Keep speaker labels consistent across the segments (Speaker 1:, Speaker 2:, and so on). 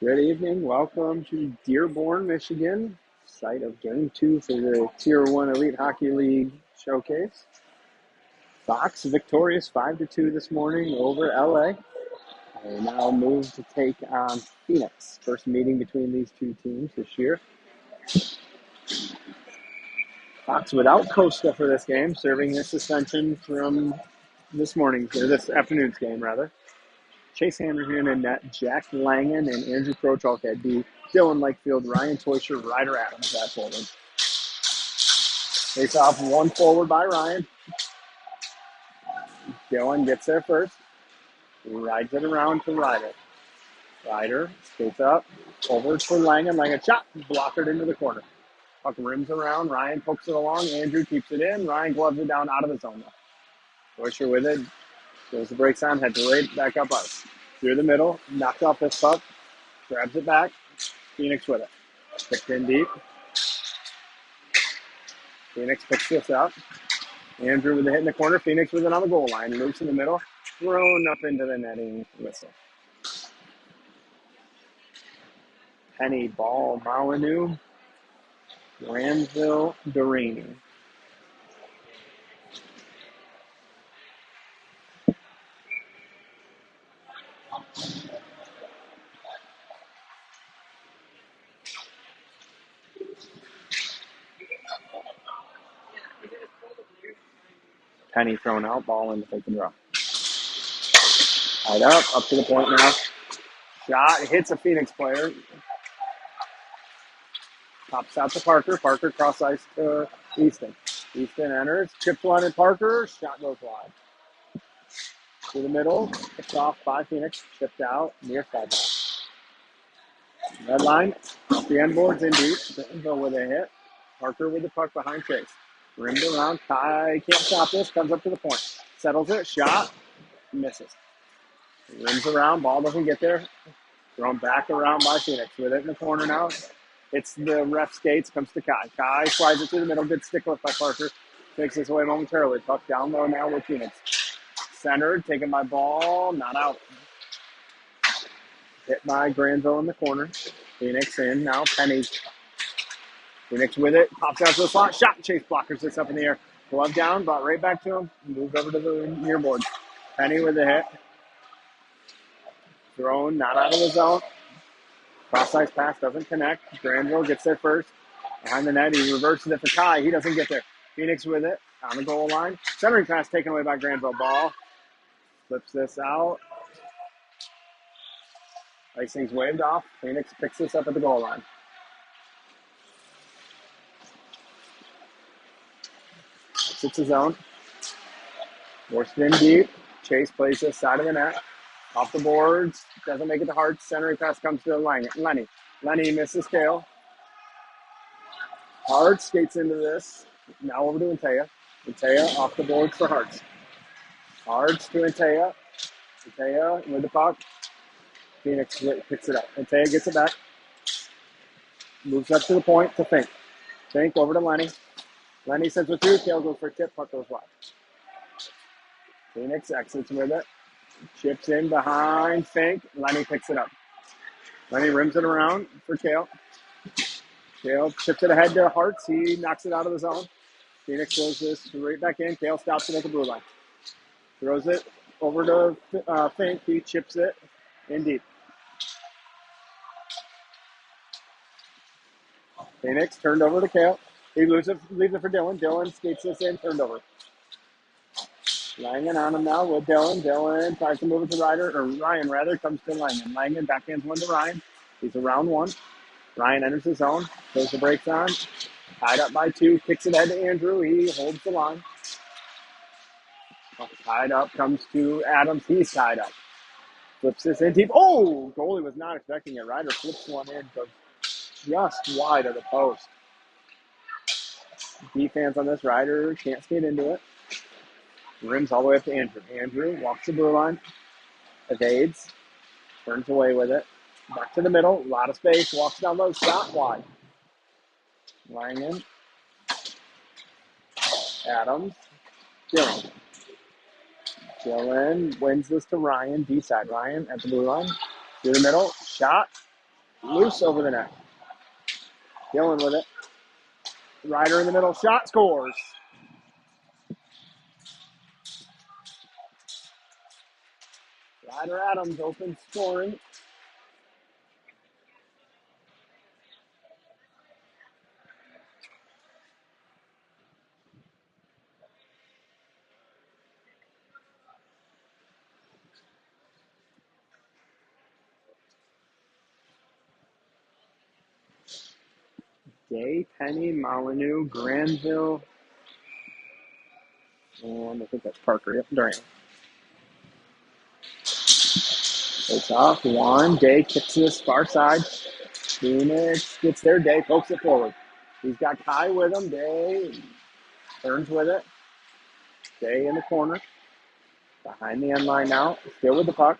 Speaker 1: Good evening. Welcome to Dearborn, Michigan, site of Game 2 for the Tier 1 Elite Hockey League Showcase. Fox victorious 5-2 this morning over LA. They now move to take on Phoenix. First meeting between these two teams this year. Fox without Costa for this game, serving his suspension from this afternoon's game, rather. Chase Hanrahan in net, Jack Langen and Andrew Krochalk at D, Dylan Lakefield, Ryan Teuscher, Ryder Adams at forward. Face off one forward by Ryan. Dylan gets there first. He rides it around to Ryder. Ryder skates up, over for Langen. Langen shot, blockered into the corner. Puck rims around, Ryan pokes it along, Andrew keeps it in, Ryan gloves it down out of the zone. Teuscher with it, goes the brakes on, heads right back up ice. Through the middle, knocks off this puck, grabs it back, Phoenix with it. Picked in deep. Phoenix picks this up. Andrew with a hit in the corner, Phoenix with it on the goal line, loose in the middle, thrown up into the netting whistle. Penny, Ball, Molyneux, Granville, Durini. Penny thrown out, Ball in the pick and draw. Tied up to the point now. Shot, hits a Phoenix player. Pops out to Parker. Parker cross ice to Easton. Easton enters, chips one at Parker, shot goes wide. To the middle, picked off by Phoenix, chipped out, near sideline. Red line, off the end boards in deep. Granville with a hit. Parker with the puck behind Chase. Rimmed around, Kai can't stop this, comes up to the point. Settles it, shot, misses. Rims around, ball doesn't get there. Thrown back around by Phoenix. With it in the corner now. It's the ref skates, comes to Kai. Kai slides it through the middle, good stick lift by Parker. Takes this away momentarily. Puck down low now with Phoenix. Centered, taken by Ball, not out. Hit by Granville in the corner. Phoenix in now, Penny. Phoenix with it, pops out to the slot, shot, Chase blockers this up in the air. Glove down, brought right back to him, moved over to the near board. Penny with the hit. Thrown, not out of the zone. Cross-ice pass doesn't connect. Granville gets there first. Behind the net, he reverses it for Kai. He doesn't get there. Phoenix with it on the goal line. Centering pass taken away by Granville. Ball. Flips this out. Icing's waved off. Phoenix picks this up at the goal line. Exits the zone. Forced in deep. Chase plays this side of the net. Off the boards. Doesn't make it to Hart. Centering pass comes to Lenny. Lenny misses Kale. Hart skates into this. Now over to Intea. Intea off the boards for Hartz. Hartz to Intea. Intea with the puck. Phoenix picks it up. Intea gets it back. Moves up to the point to Fink. Fink over to Lenny. Lenny sends it through. Kale goes for a tip. Puck goes wide. Phoenix exits with it. Chips in behind Fink. Lenny picks it up. Lenny rims it around for Kale. Kale chips it ahead to Hartz. He knocks it out of the zone. Phoenix throws this right back in. Kale stops it at the blue line. Throws it over to Fink. He chips it in deep. Phoenix turned over to Kale. He leaves it for Dylan. Dylan skates this in, turned over. Langen on him now with Dylan. Dylan tries to move it to Ryan rather, comes to Langen. Langen backhands one to Ryan. He's around one. Ryan enters the zone, throws the brakes on. Tied up by two, kicks it ahead to Andrew. He holds the line. Tied up, comes to Adams. He's tied up. Flips this in deep. Oh, goalie was not expecting it. Ryder flips one in, goes just wide of the post. Defense on this. Ryder can't skate into it. Rims all the way up to Andrew. Andrew walks the blue line, evades, turns away with it. Back to the middle, a lot of space, walks down low, shot wide. Langen, Adams, Dylan. Dylan wins this to Ryan, D-side. Ryan at the blue line, through the middle, shot, Loose over the net. Dillon with it. Ryder in the middle. Shot scores. Ryder Adams open scoring. Day, Penny, Molyneux, Granville, and I think that's Parker. Yep, Durant. It's off. Juan. Day kicks this far side. Phoenix gets their. Day pokes it forward. He's got Kai with him. Day turns with it. Day in the corner. Behind the end line now. Still with the puck.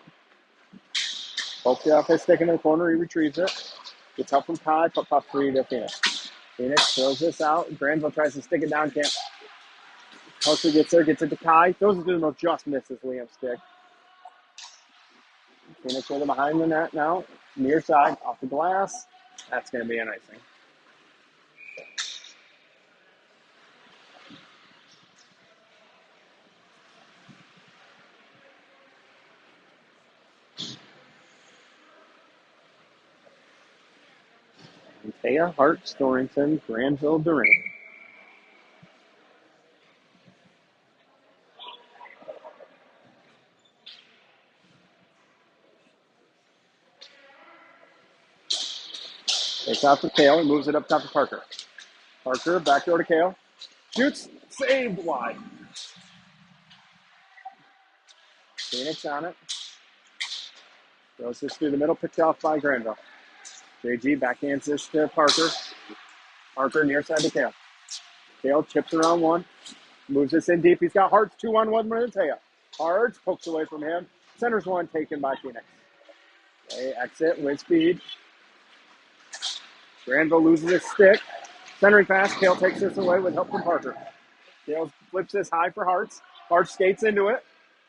Speaker 1: Pokes it off his stick into the corner. He retrieves it. Gets help from Kai. Puck free to Phoenix. Phoenix throws this out. Granville tries to stick it down. Can't. Huxley gets there. Gets it to Kai. Throws it to the middle. Just misses Liam's stick. Phoenix with him behind the net now. Near side. Off the glass. That's going to be an icing. Taya, Hart, Storington, Granville, Durant. Takes off to Kale and moves it up top to Parker. Parker, backdoor to Kale. Shoots, saved wide. Phoenix on it. Throws this through the middle, picked off by Granville. JG backhands this to Parker. Parker near side to Kale. Kale chips around one. Moves this in deep. He's got Hart's 2-on-1 with Taya. Hart pokes away from him. Centers one taken by Phoenix. They exit with speed. Granville loses his stick. Centering pass. Kale takes this away with help from Parker. Kale flips this high for Hart's. Hart skates into it.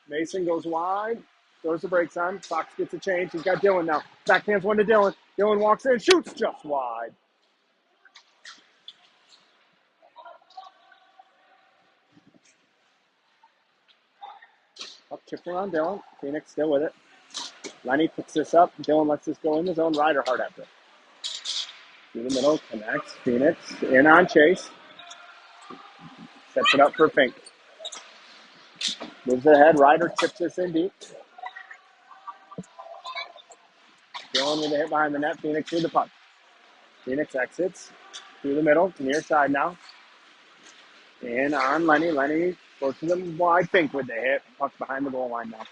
Speaker 1: Mason goes wide. Throws the brakes on. Fox gets a change. He's got Dillon now. Backhands one to Dillon. Dillon walks in. Shoots just wide. Up chipped around Dillon. Phoenix still with it. Lenny picks this up. Dillon lets this go in the zone. Ryder hard after it. Through the middle. Connects. Phoenix in on Chase. Sets it up for Fink. Moves ahead. Ryder chips this in deep. Dillon with a hit behind the net. Phoenix through the puck. Phoenix exits through the middle. Near side now. And on Lenny. Lenny goes to them wide. Fink with the hit. Puck behind the goal line now.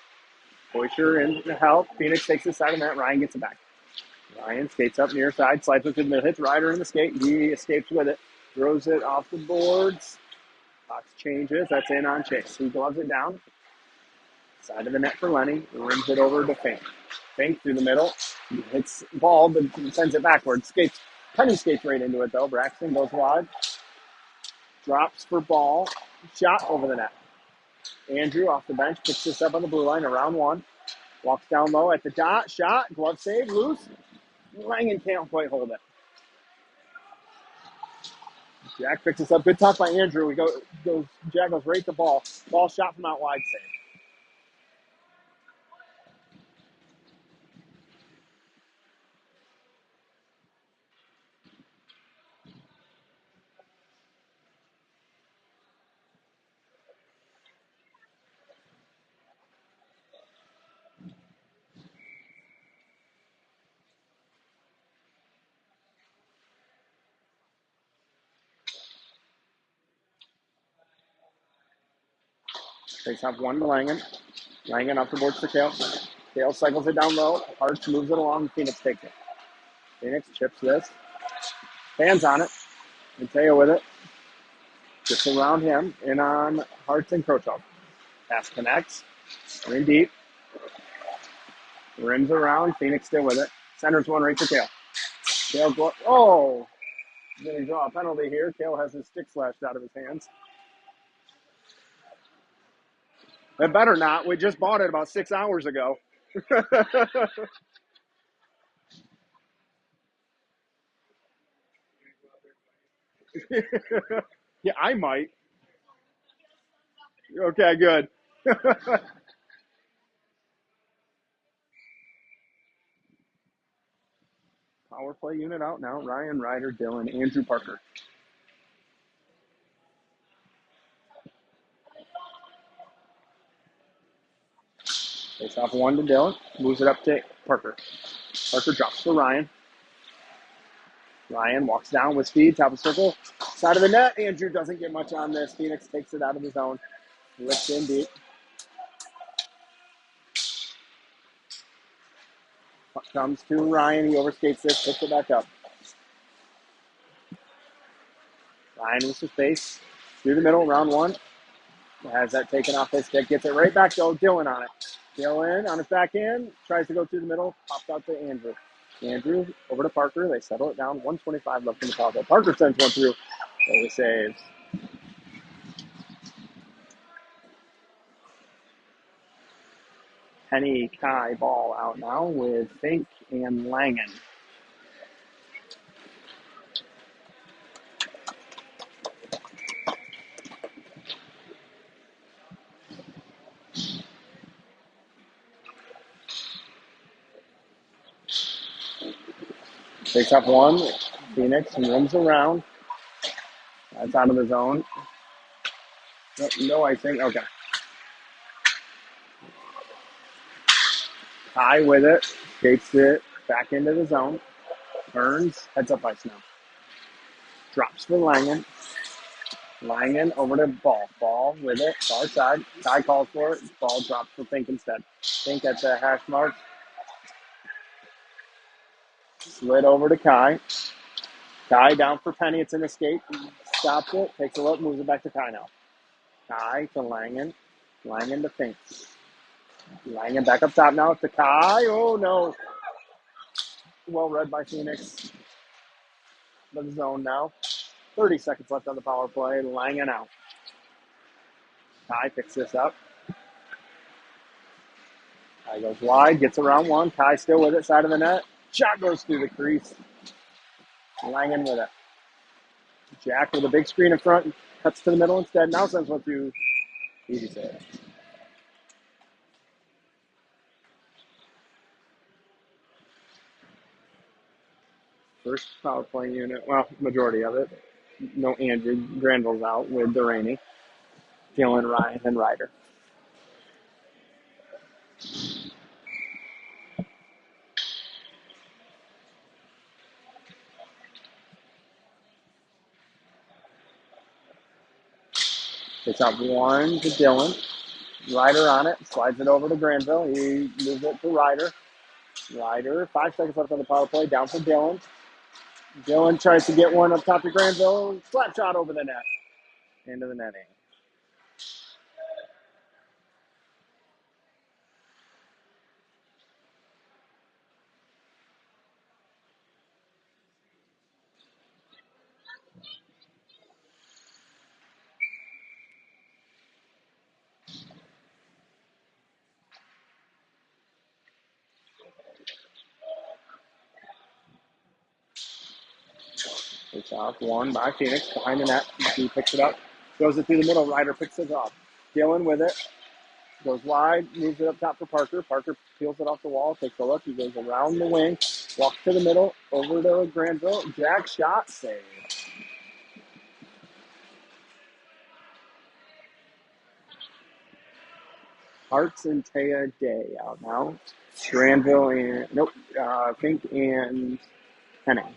Speaker 1: Boisher in to help. Phoenix takes the side of the net. Ryan gets it back. Ryan skates up near side. Slides with the middle. Hits Ryder in the skate. He escapes with it. Throws it off the boards. Fox changes. That's in on Chase. He gloves it down. Side of the net for Lenny. Rims it over to Fink. Fink through the middle. Hits ball, but sends it backwards. Skates. Penny skates right into it, though. Braxton goes wide. Drops for ball. Shot over the net. Andrew off the bench. Picks this up on the blue line around one. Walks down low at the dot. Shot. Glove save. Loose. Langen can't quite hold it. Jack picks this up. Good toss by Andrew. Jack goes right to ball. Ball shot from out wide save. Takes off one to Langen. Langen off the boards to Kale. Kale cycles it down low. Hartz moves it along. Phoenix takes it. Phoenix chips this. Hands on it. And Teo with it. Just around him. In on Hartz and Krochov. Pass connects. In deep. Rims around. Phoenix still with it. Centers one right to Kale. Kale go. Oh! Then he draw a penalty here. Kale has his stick slashed out of his hands. It better not. We just bought it about 6 hours ago. Yeah, I might. Okay, good. Power play unit out now. Ryan, Ryder, Dylan, Andrew, Parker. Takes off one to Dylan. Moves it up to Parker. Parker drops for Ryan. Ryan walks down with speed, top of circle, side of the net. Andrew doesn't get much on this. Phoenix takes it out of the zone. Lifts in deep. Puck comes to Ryan. He overskates this, picks it back up. Ryan with some space. Through the middle, round one. Has that taken off his stick. Gets it right back to Dylan on it. Dylan on his backhand. Tries to go through the middle. Pops out to Andrew. Andrew over to Parker. They settle it down. 125 left in the power play. Parker sends one through. He saves. Penny Kai ball out now with Fink and Langen. Takes up one. Phoenix runs around. That's out of the zone. No icing. Okay. Kai with it. Skates it back into the zone. Burns. Heads up ice now. Drops for Langen. Langen over to Ball. Ball with it. Far side. Kai calls for it. Ball drops for Fink instead. Fink at the hash mark. Slid over to Kai. Kai down for Penny. It's in the skate. Stops it. Takes a look. Moves it back to Kai now. Kai to Langen. Langen to Fink. Langen back up top now to Kai. Oh no. Well read by Phoenix. The zone now. 30 seconds left on the power play. Langen out. Kai picks this up. Kai goes wide, gets around one. Kai still with it, side of the net. Shot goes through the crease. Langen with it. Jack with a big screen in front. Cuts to the middle instead. Now sends one through. Easy save. First power play unit. Well, majority of it. No Andrew. Granville's out with Delaney. Dylan, Ryan, and Ryder. Takes out one to Dylan. Ryder on it. Slides it over to Granville. He moves it to Ryder. Ryder. 5 seconds left on the power play. Down for Dylan. Dylan tries to get one up top to Granville. Slap shot over the net. Into the netting. It's off one by Phoenix behind the net. He picks it up. Goes it through the middle. Ryder picks it off. Dylan with it. Goes wide. Moves it up top for Parker. Parker peels it off the wall. Takes a look. He goes around the wing. Walks to the middle. Over to Granville. Jack shot save. Hartz and Taya Day out now. Granville and Fink and Henning.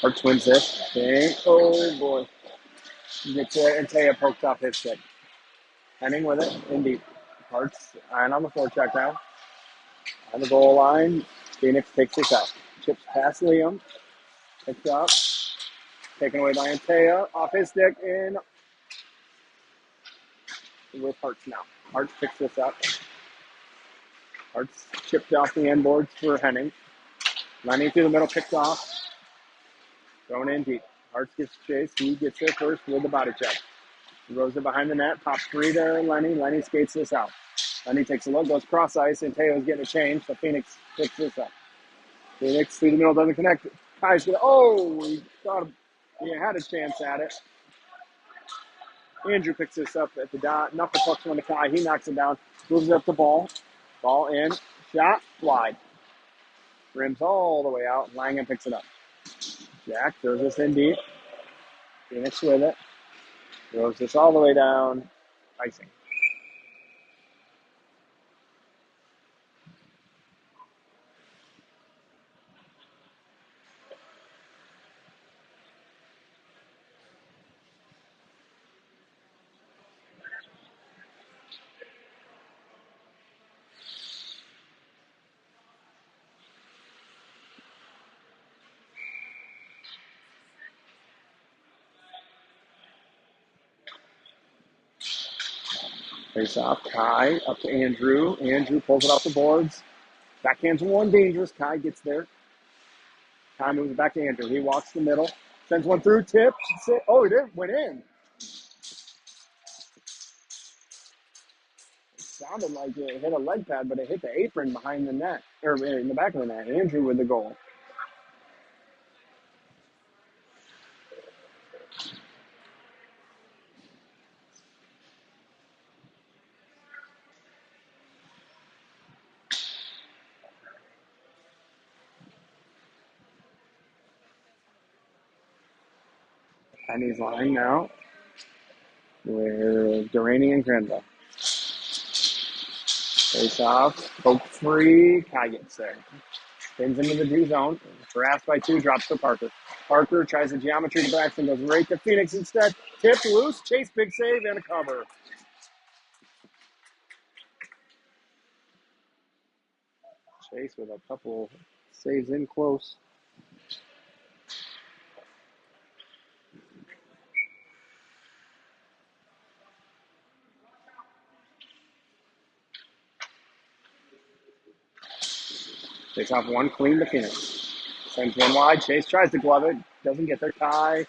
Speaker 1: Hartz wins this. Okay. Oh boy. Gets it and Taya pokes off his stick. Henning with it in deep. Hartz iron on the forecheck now. On the goal line. Phoenix takes this out. Chips past Liam. Picks up. Taken away by Antea. Off his stick in with Hartz now. Hartz picks this up. Hartz chipped off the end boards for Henning. Running through the middle, picked off. Thrown in deep. Hartz gets chased. He gets there first with the body check. Throws it behind the net. Pops free to Lenny. Lenny skates this out. Lenny takes a look, goes cross ice, and Teo's getting a change. So Phoenix picks this up. Phoenix through the middle, doesn't connect. Kai's gonna. Oh, he thought he had a chance at it. Andrew picks this up at the dot. Knuckle pucks one to Kai. He knocks it down. Moves up the ball. Ball in. Shot. Wide. Rims all the way out. Langen picks it up. Jack throws this in deep. Phoenix with it. Throws this all the way down. Icing. Face off. Kai up to Andrew. Andrew pulls it off the boards. Backhands one dangerous. Kai gets there. Kai moves it back to Andrew. He walks the middle. Sends one through. Tip. Oh, it did. Went in. It sounded like it hit a leg pad, but it hit the apron behind the net. Or in the back of the net. Andrew with the goal. Penny's line now with Durrani and Grenville. Face off. Poke free. Kai gets there. Spins into the D zone. Harassed by two. Drops to Parker. Parker tries the geometry to Braxton. Goes right to Phoenix instead. Tipped loose. Chase big save and a cover. Chase with a couple saves in close. Takes off one clean to Phoenix. Sends one wide. Chase tries to glove it. Doesn't get there. Kai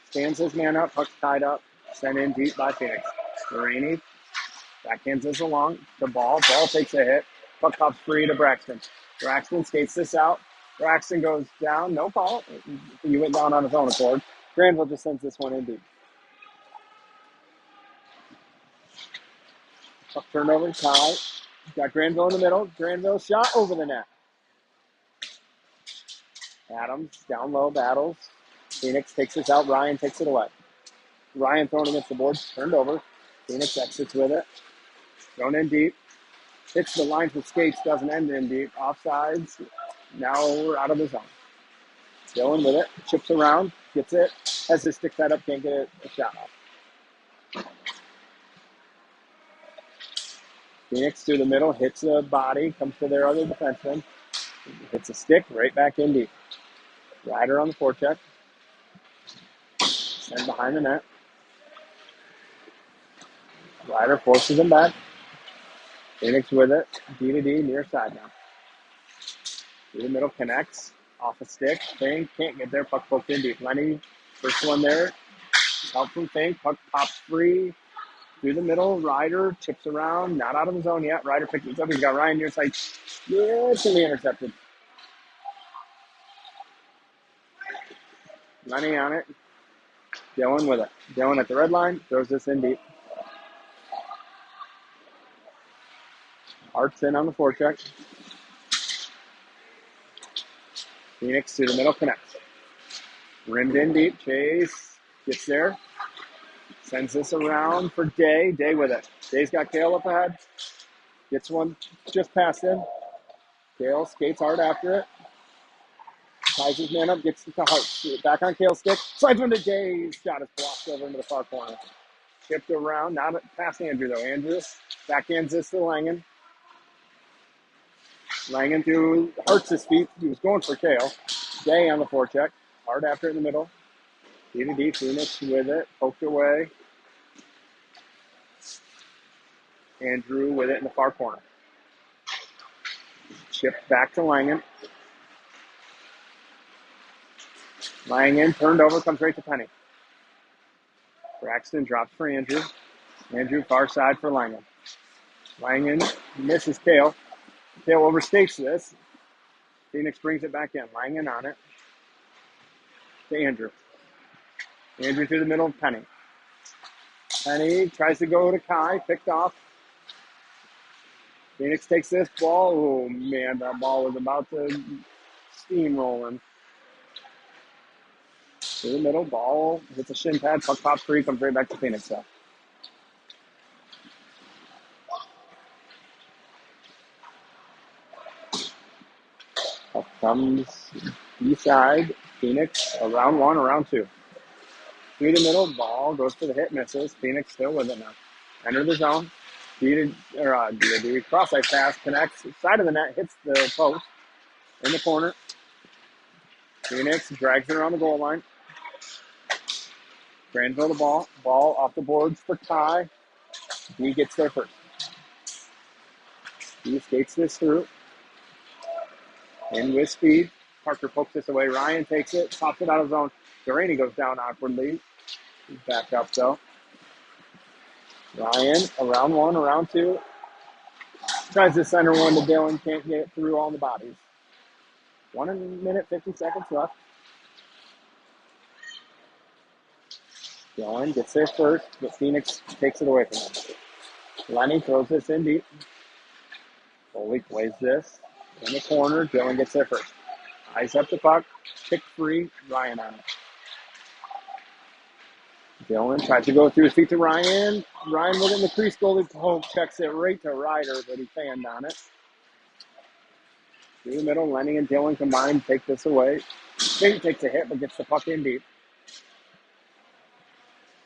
Speaker 1: stands his man up. Puck's tied up. Sent in deep by Phoenix. Durrani backhands this along. The ball. Ball takes a hit. Puck pops free to Braxton. Braxton skates this out. Braxton goes down. No fault. He went down on his own accord. Granville just sends this one in deep. Puck turnover. Kai. Got Granville in the middle. Granville shot over the net. Adams down low battles. Phoenix takes this out. Ryan takes it away. Ryan thrown against the boards. Turned over. Phoenix exits with it. Thrown in deep. Hits the lines with skates. Doesn't end in deep. Offsides. Now we're out of the zone. Dylan with it. Chips around. Gets it. Has to stick that up. Can't get it a shot off. Phoenix through the middle. Hits a body. Comes to their other defenseman. Hits a stick. Right back in deep. Ryder on the forecheck. Send behind the net. Ryder forces him back. Phoenix with it. D to D near side now. Through the middle connects. Off a stick. Fink can't get there. Puck poked in deep. Lenny, first one there. Help from Fink. Puck pops free. Through the middle. Ryder chips around. Not out of the zone yet. Ryder picks it up. He's got Ryan near side. Yeah, it's going to be intercepted. Lenny on it. Dylan with it. Dylan at the red line. Throws this in deep. Hart's in on the forecheck. Phoenix through the middle connects. Rimmed in deep. Chase gets there. Sends this around for Day. Day with it. Day's got Kale up ahead. Gets one just past him. Kale skates hard after it. Ties his man up. Gets to Hart. Back on Kale's stick. Slides one to Day. Shot is blocked over into the far corner. Chipped around. Not past Andrew though. Andrew backhands this to Langen. Langen through Hart's feet. He was going for Kale. Day on the forecheck. Hard after it in the middle. D to D. Phoenix with it. Poked away. Andrew with it in the far corner. Chipped back to Langen. Lying in, turned over, comes right to Penny. Braxton drops for Andrew. Andrew far side for Langen. Langen misses Kale. Kale overstakes this. Phoenix brings it back in. Langen on it to Andrew. Andrew through the middle of Penny. Penny tries to go to Kai, picked off. Phoenix takes this ball. Oh, man, that ball was about to steamroll him. Through the middle, ball hits a shin pad, puck pops free, comes right back to Phoenix, though. Up comes B-side, Phoenix, around one, around two. Through the middle, ball goes for the hit, misses. Phoenix still with it now. Enter the zone. D cross ice pass, connects, side of the net, hits the post in the corner. Phoenix drags it around the goal line. Granville the ball. Ball off the boards for Kai. D gets there first. D skates this through. In with speed. Parker pokes this away. Ryan takes it, pops it out of zone. Duraney goes down awkwardly. He's back up though. Ryan, around one, around two. Tries to center one to Dylan. Can't get it through all the bodies. 1 minute, 50 seconds left. Dylan gets there first, but Phoenix takes it away from him. Lenny throws this in deep. Foley plays this in the corner. Dylan gets there first. Eyes up the puck. Kick free. Ryan on it. Dylan tries to go through his feet to Ryan. Ryan within the crease. Goalie Pope checks it right to Ryder, but he fanned on it. Through the middle, Lenny and Dylan combined take this away. Fink takes a hit, but gets the puck in deep.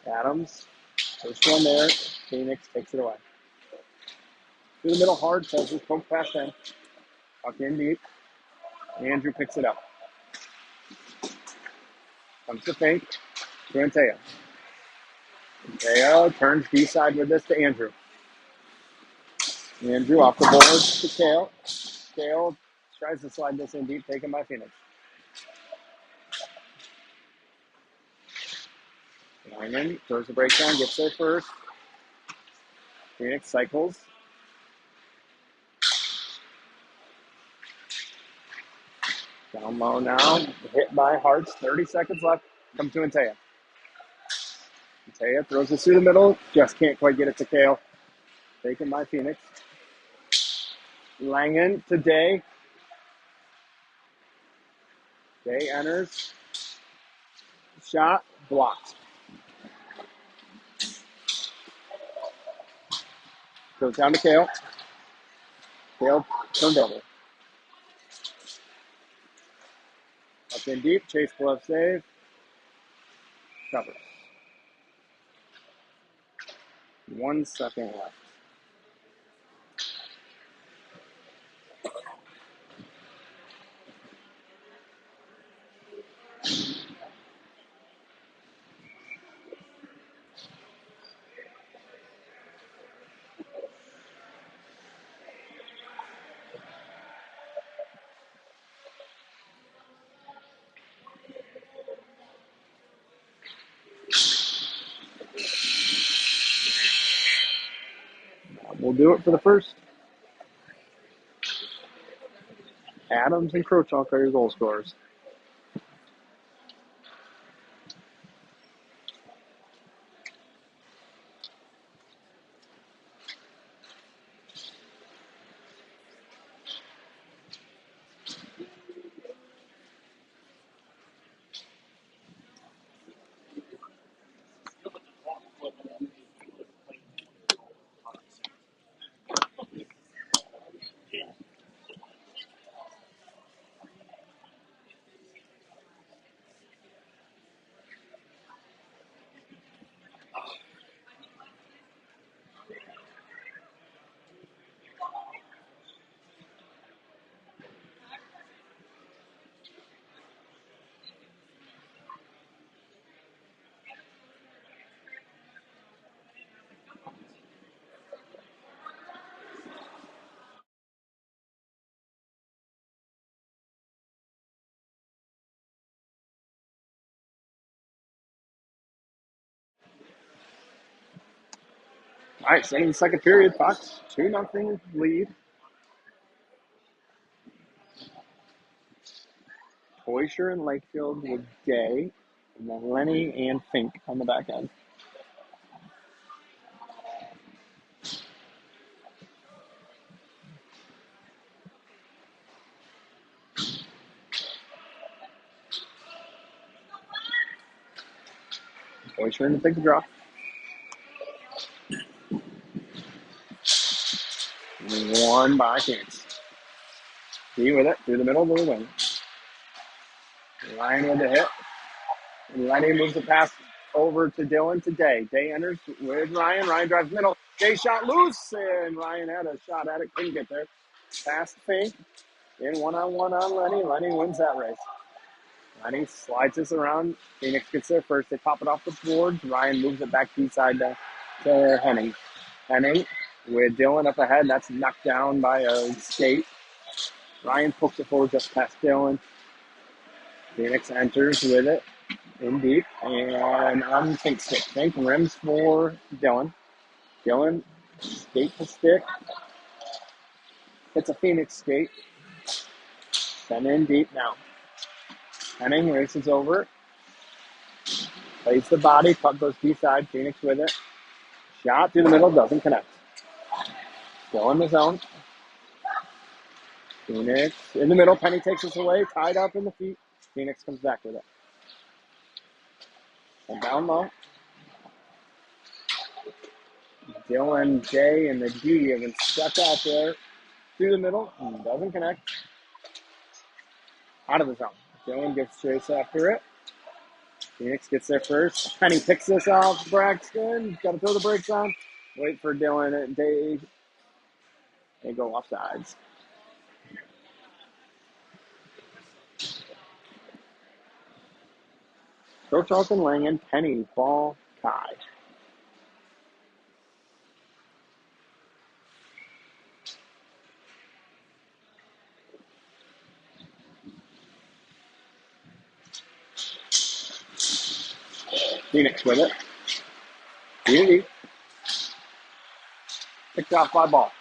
Speaker 1: Adams, first one there. Phoenix takes it away. Through the middle, hard, says his poke past 10. Puck in deep. Andrew picks it up. Comes to Fink. To Anteo. Anteo turns B-side with this to Andrew. Andrew off the boards to Kale. Kale tries to slide this in deep, taken by Phoenix. Lyman throws the breakdown, gets there first. Phoenix cycles. Down low now. Hit by Hartz. 30 seconds left. Comes to Anteo. Anteo throws this through the middle. Just can't quite get it to Kale. Taken by Phoenix. Langen to Day. Day enters. Shot. Blocked. Goes down to Kale. Kale turned over. Up in deep. Chase glove save. Cover. 1 second left. We'll do it for the first. Adams and Crochalk are your goal scorers. right, second and second period, Fox. 2-0 lead. Hoisher and Lakefield with Day. And then Lenny and Fink on the back end. Hoisher in to take the draw. One by Phoenix. D with it, through the middle, to the wing. Ryan with the hit. And Lenny moves the pass over to Dylan to Day. Day enters with Ryan. Ryan drives middle. Day shot loose, and Ryan had a shot at it. Couldn't get there. Pass to Fink. In one-on-one on Lenny. Lenny wins that race. Lenny slides this around. Phoenix gets there first. They pop it off the boards. Ryan moves it back inside to Henning. Henning with Dylan up ahead. That's knocked down by a skate. Ryan pokes it forward just past Dylan. Phoenix enters with it in deep. And on Fink's stick. Fink rims for Dylan. Dylan skate to stick. It's a Phoenix skate. Send in deep now. Henning races over. Plays the body. Puck goes D-side. Phoenix with it. Shot through the middle. Doesn't connect. Still in the zone. Phoenix in the middle. Penny takes us away. Tied up in the feet. Phoenix comes back with it. And down low. Dylan, Jay, and the D have been stuck out there. Through the middle. Doesn't connect. Out of the zone. Dylan gets chase after it. Phoenix gets there first. Penny picks this off. Braxton. Got to throw the brakes on. Wait for Dylan and Dave. They go off sides. Pro Charlton Langen, Penny, ball, tie. Phoenix with it. Unity. Picked off by ball.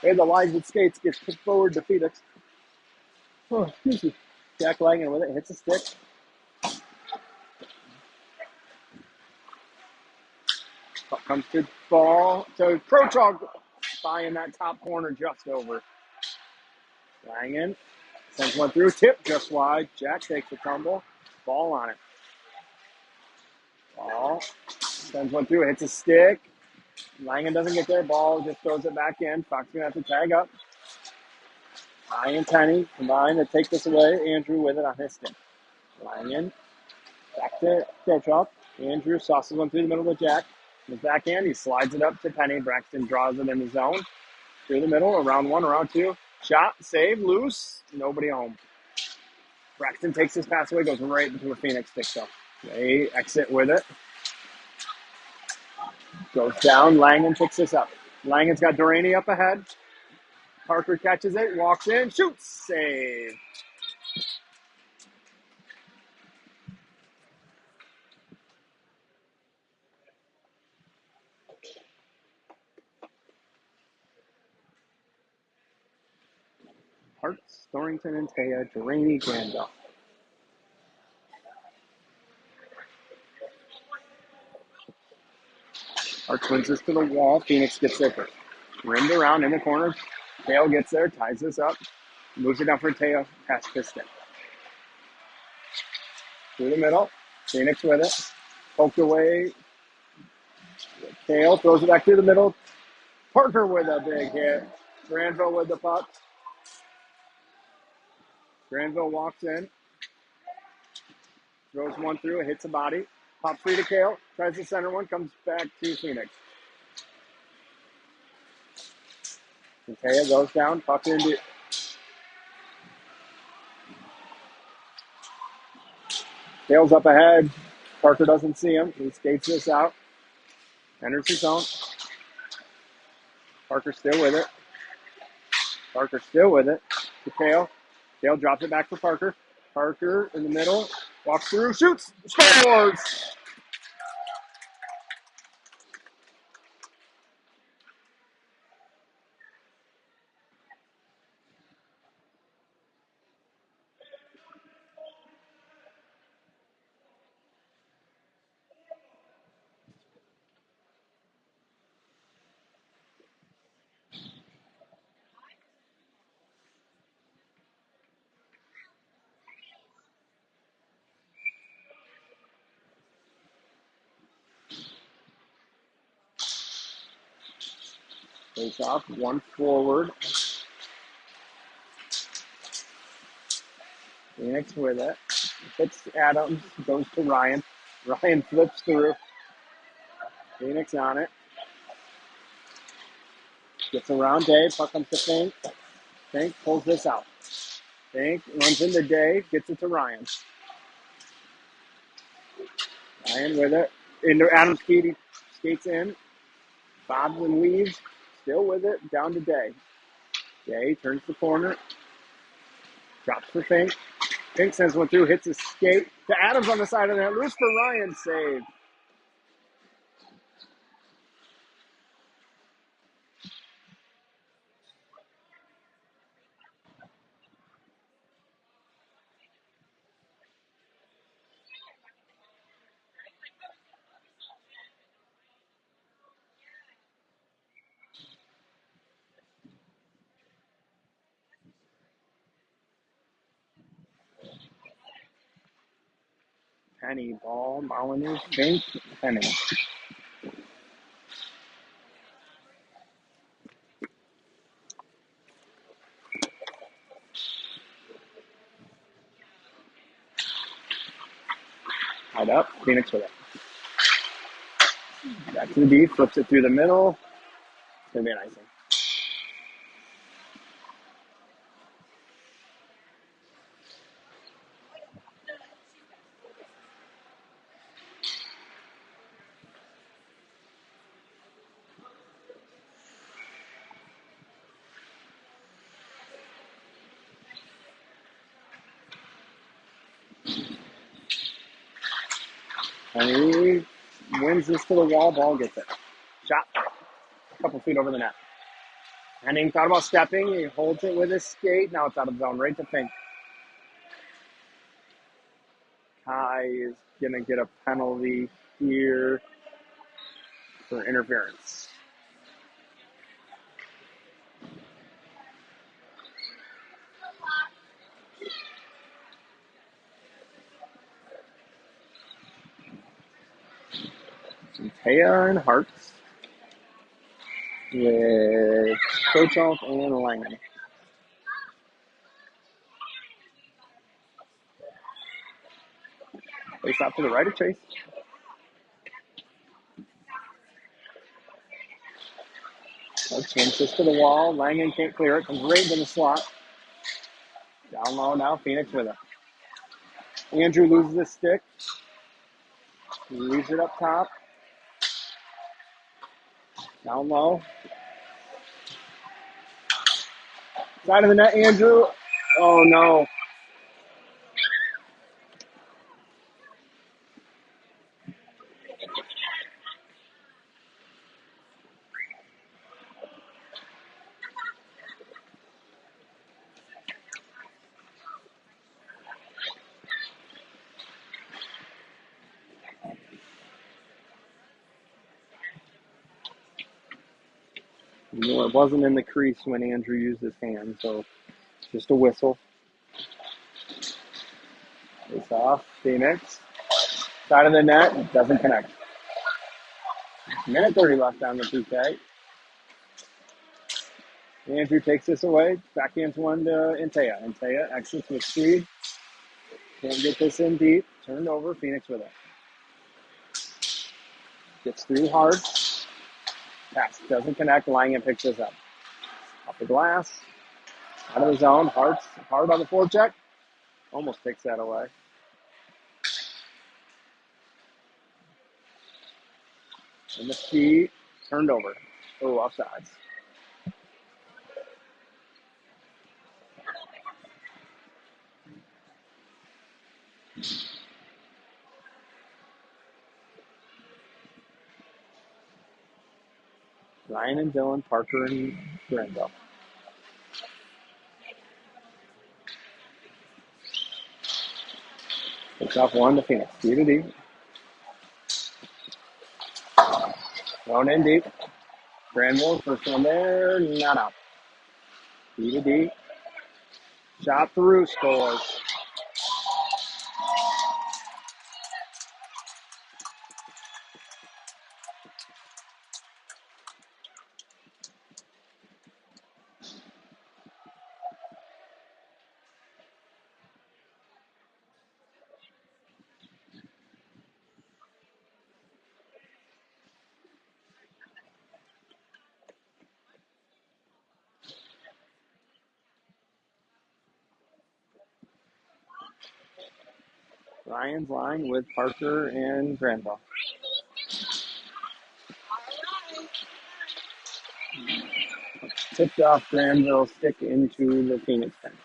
Speaker 1: Hey, the lines with skates gets kicked forward to Phoenix. Oh, excuse me. Jack Langen with it. Hits a stick. Comes to ball. So Pro Charlton by in that top corner just over. Langen sends one through. Tip just wide. Jack takes a tumble. Ball on it. Ball. Sends one through. Hits a stick. Langen doesn't get there. Ball just throws it back in. Fox going to have to tag up. Ryan and Penny combine to take this away. Andrew with it on his stick. Langen back to Grochop. Andrew sauces one through the middle with Jack. His backhand, he slides it up to Penny. Braxton draws it in the zone. Through the middle, around one, around two. Shot, save, loose. Nobody home. Braxton takes his pass away, goes right into a Phoenix stick though. They exit with it. Goes down. Langen picks this up. Langen's got Duraney up ahead. Parker catches it, walks in, shoots, save. Hartz, Thornton, and Taya, Duraney, Granville. Hartz wins this to the wall. Phoenix gets there first. Rimmed around in the corner. Teo gets there, ties this up. Moves it down for Teo, past Piston. Through the middle. Phoenix with it. Poked away. Teo throws it back through the middle. Parker with a big hit. Granville with the puck. Granville walks in. Throws one through. Hits a body. Pops free to Kale. Tries the center one. Comes back to Phoenix. And Teo goes down. Puck into... Tails up ahead. Parker doesn't see him. He skates this out. Enters his zone. Parker still with it. Parker still with it. To Kale. Kale drops it back for Parker. Parker in the middle. Walks through. Shoots. Scores! Face off, one forward. Phoenix with it. Hits Adams, goes to Ryan. Ryan flips through. Phoenix on it. Gets around Day. Puck comes to Fink. Fink pulls this out. Fink runs into Day. Gets it to Ryan. Ryan with it. Into Adams' feet. He skates in. Bobs and weaves. Still with it. Down to Day. Day turns the corner. Drops for Fink. Fink sends one through. Hits his skate. To Adams on the side of the net. Loose for Ryan. Save. Penny ball. Molyneux. Fink. Penny. Tied up. Phoenix with it. Back to the D. Flips it through the middle. It's going to be an icing. And he wins this to the wall. Ball gets it. Shot. A couple feet over the net. Henning thought about stepping. He holds it with his skate. Now it's out of zone. Right to Fink. Kai is going to get a penalty here for interference. Taya and Hartz with Kochov and Langen. Face out to the right of Chase. Hartz swings this to the wall. Langen can't clear it. Comes right into the slot. Down low now. Phoenix with it. Andrew loses the stick. He leaves it up top. Down low. Side of the net, Andrew. Oh, no. No, it wasn't in the crease when Andrew used his hand, so just a whistle. Face off. Phoenix. Side of the net. Doesn't connect. Minute 30 left on the PK. Andrew takes this away. Backhands one to Intea. Intea exits with speed. Can't get this in deep. Turned over. Phoenix with it. Gets through hard. Pass. Doesn't connect. Langen picks this up. Off the glass. Out of the zone. Hard on the forecheck. Almost takes that away. And the feet. Turned over. Oh, offsides. Ryan and Dylan, Parker and Granville. Takes off one to Phoenix. D to D. Thrown in deep. Granville, first one there, not out. D to D. Shot through, scores. Ryan's line with Parker and Granville. Tipped off Granville, stick into the Phoenix bench.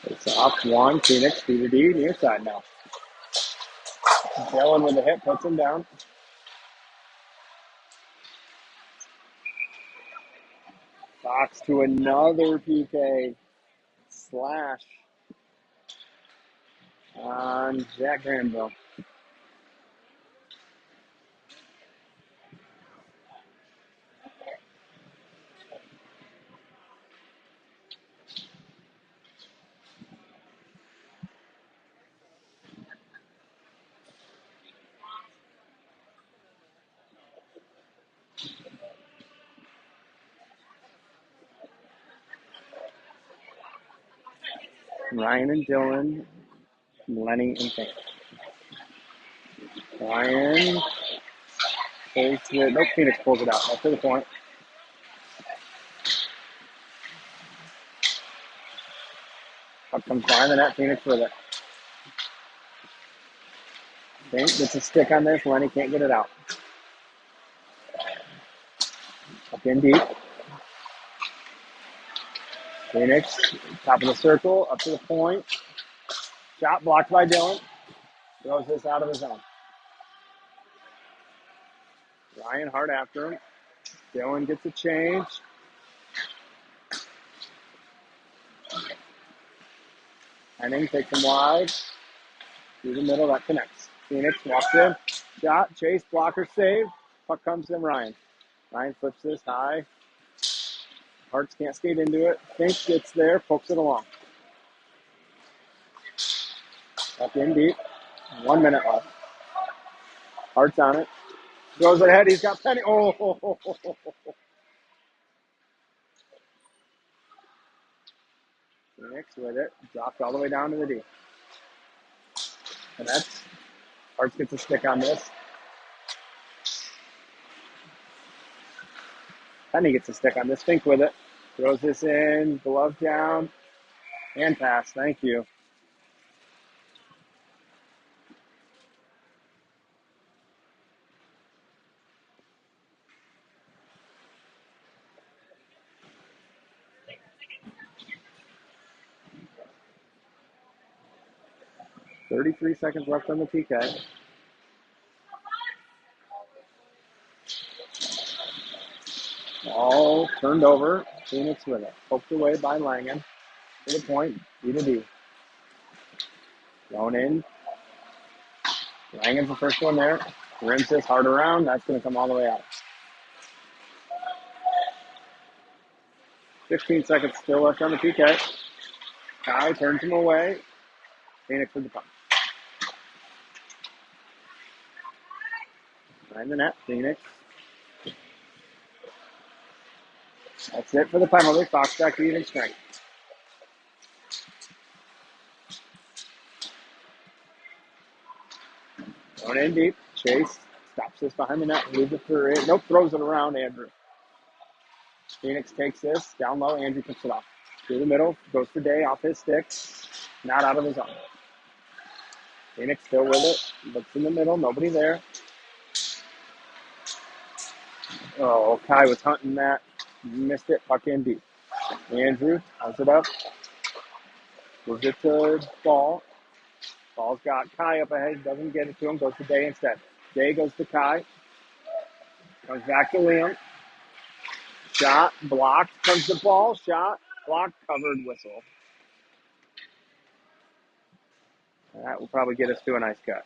Speaker 1: It's off one. Phoenix, D to D, near side now. Dylan with the hit, puts him down. Fox to another PK slash on Jack Granville. Ryan and Dylan, Lenny and Fink. Ryan pulls it. Nope, Phoenix pulls it out. Up to the point. Up comes Ryan, the net. Phoenix with it. Fink gets a stick on this. Lenny can't get it out. Up in deep. Phoenix, top of the circle, up to the point. Shot blocked by Dylan. Throws this out of his zone. Ryan hard after him. Dylan gets a change. Henning takes him wide. Through the middle, that connects. Phoenix walks in. Shot, chase, blocker, save. Puck comes to Ryan. Ryan flips this high. Hearts can't skate into it. Fink gets there, pokes it along. Up in deep. 1 minute left. Hearts on it. Goes ahead. He's got Penny. Oh. Phoenix with it. Dropped all the way down to the D. And that's Hearts gets a stick on this. Penny gets a stick on this. Fink with it. Throws this in. Glove down. And pass. Thank you. .33 seconds left on the PK. All turned over. Phoenix with it. Poked away by Langen. To the point. D to D. Thrown in. Langen's the first one there. Rims this hard around. That's going to come all the way out. 15 seconds still left on the PK. Kai turns him away. Phoenix with the puck. Behind the net. Phoenix. That's it for the penalty. Fox back to even strength. Going in deep. Chase stops this behind the net. Leaves it for it. Nope, throws it around Andrew. Phoenix takes this. Down low. Andrew picks it off. Through the middle. Goes for Day off his stick. Not out of his own. Phoenix still with it. Looks in the middle. Nobody there. Oh, Kai was hunting that. Missed it. Puck in deep. Andrew has it up. Moves it to Ball. Ball's got Kai up ahead. Doesn't get it to him. Goes to Day instead. Day goes to Kai. Comes back to Liam. Shot. Blocked. Comes the Ball. Shot. Blocked. Covered. Whistle. That will probably get us to a nice cut.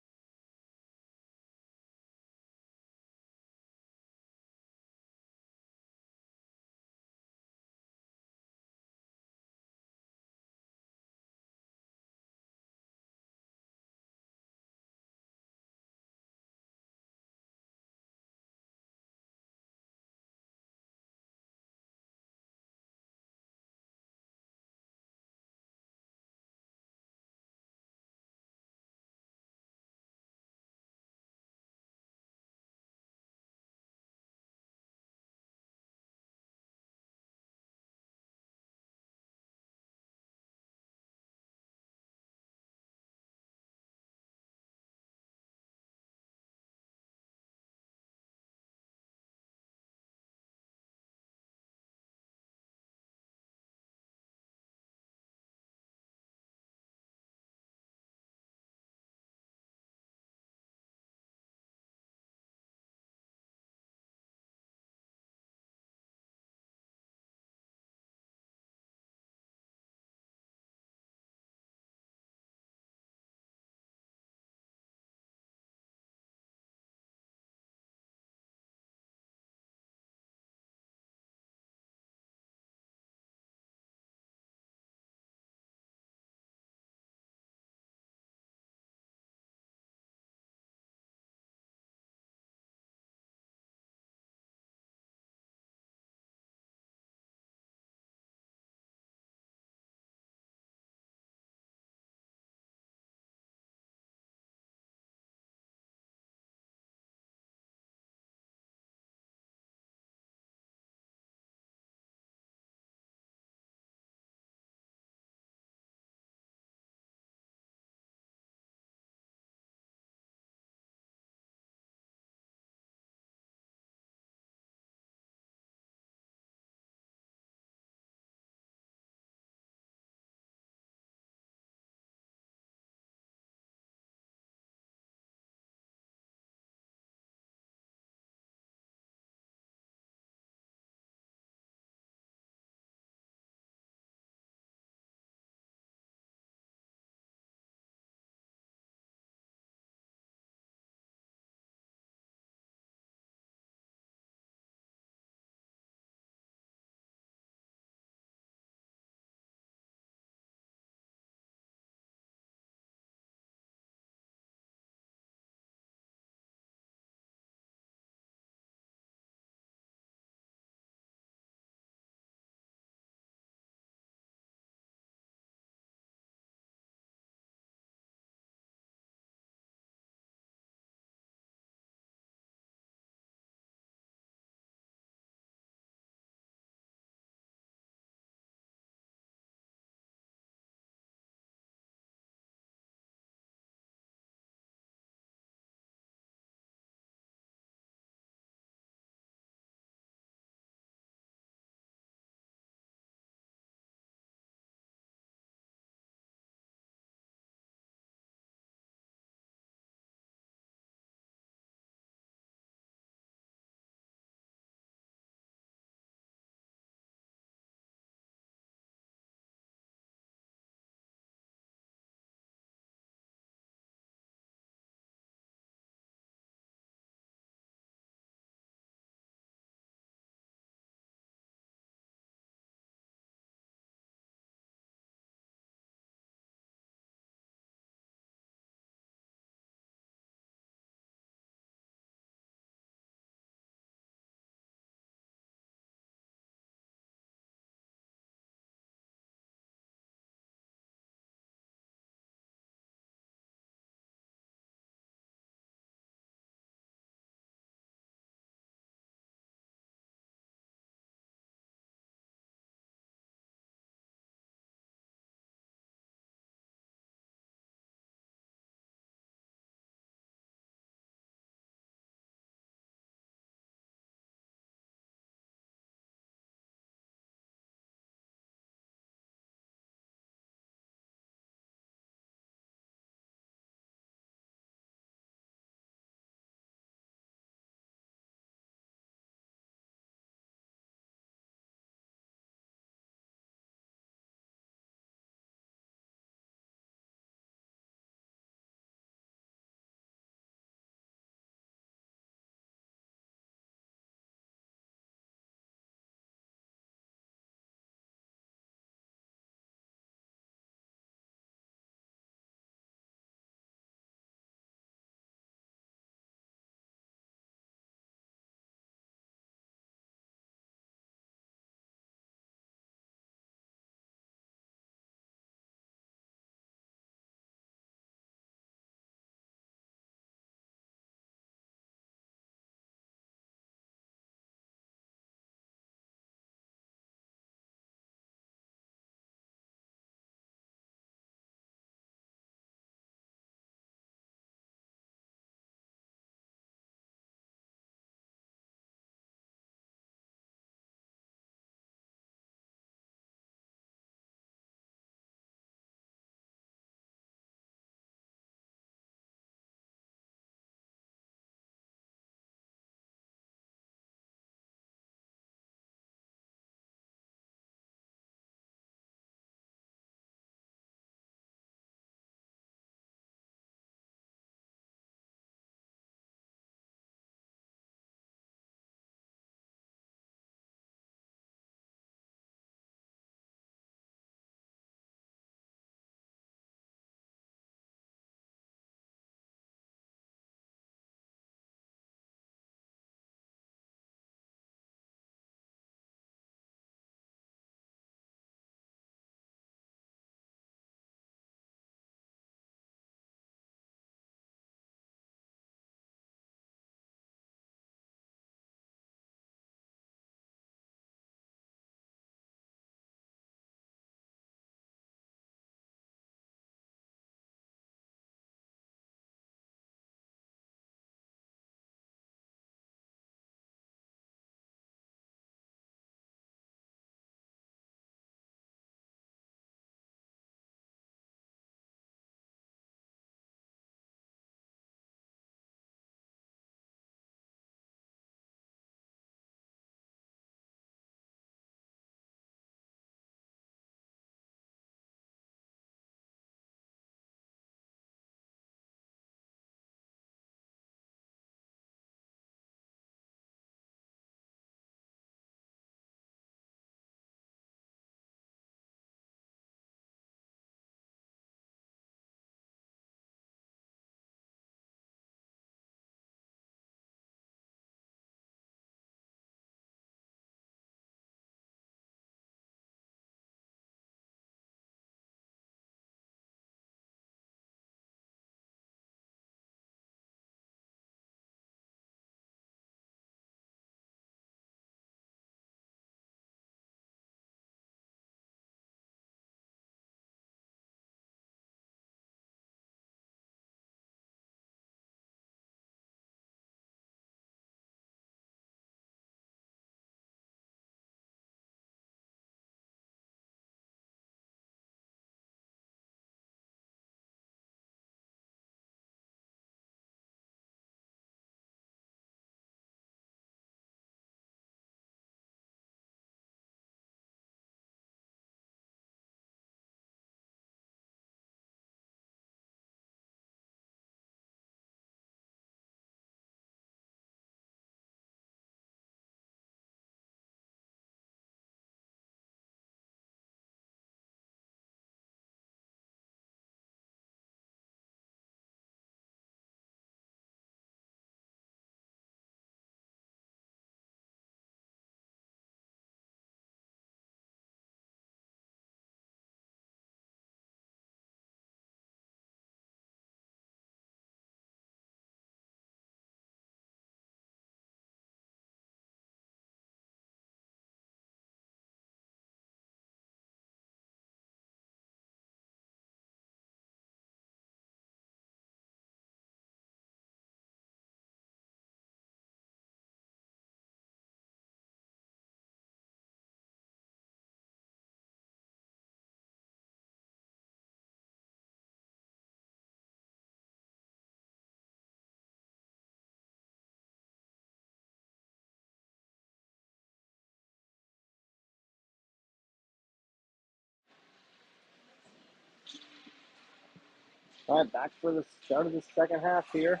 Speaker 1: All right, back for the start of the second half here.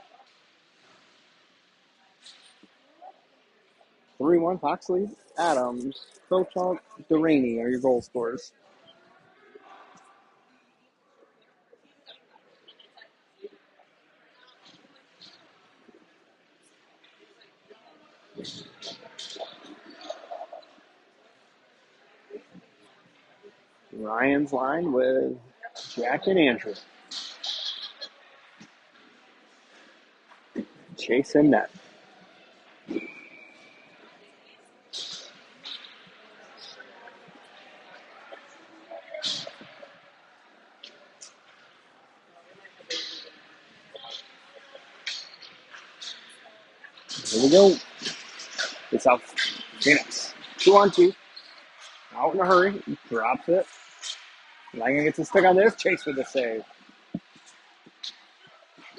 Speaker 1: 3-1 Fox lead. Adams, Coach Delaney are your goal scorers. Ryan's line with Jack and Andrew. Chase and net. Here we go. It's out Phoenix. 2-on-2. Out in a hurry. Drops it. Langan gets a stick on this. Chase with the save.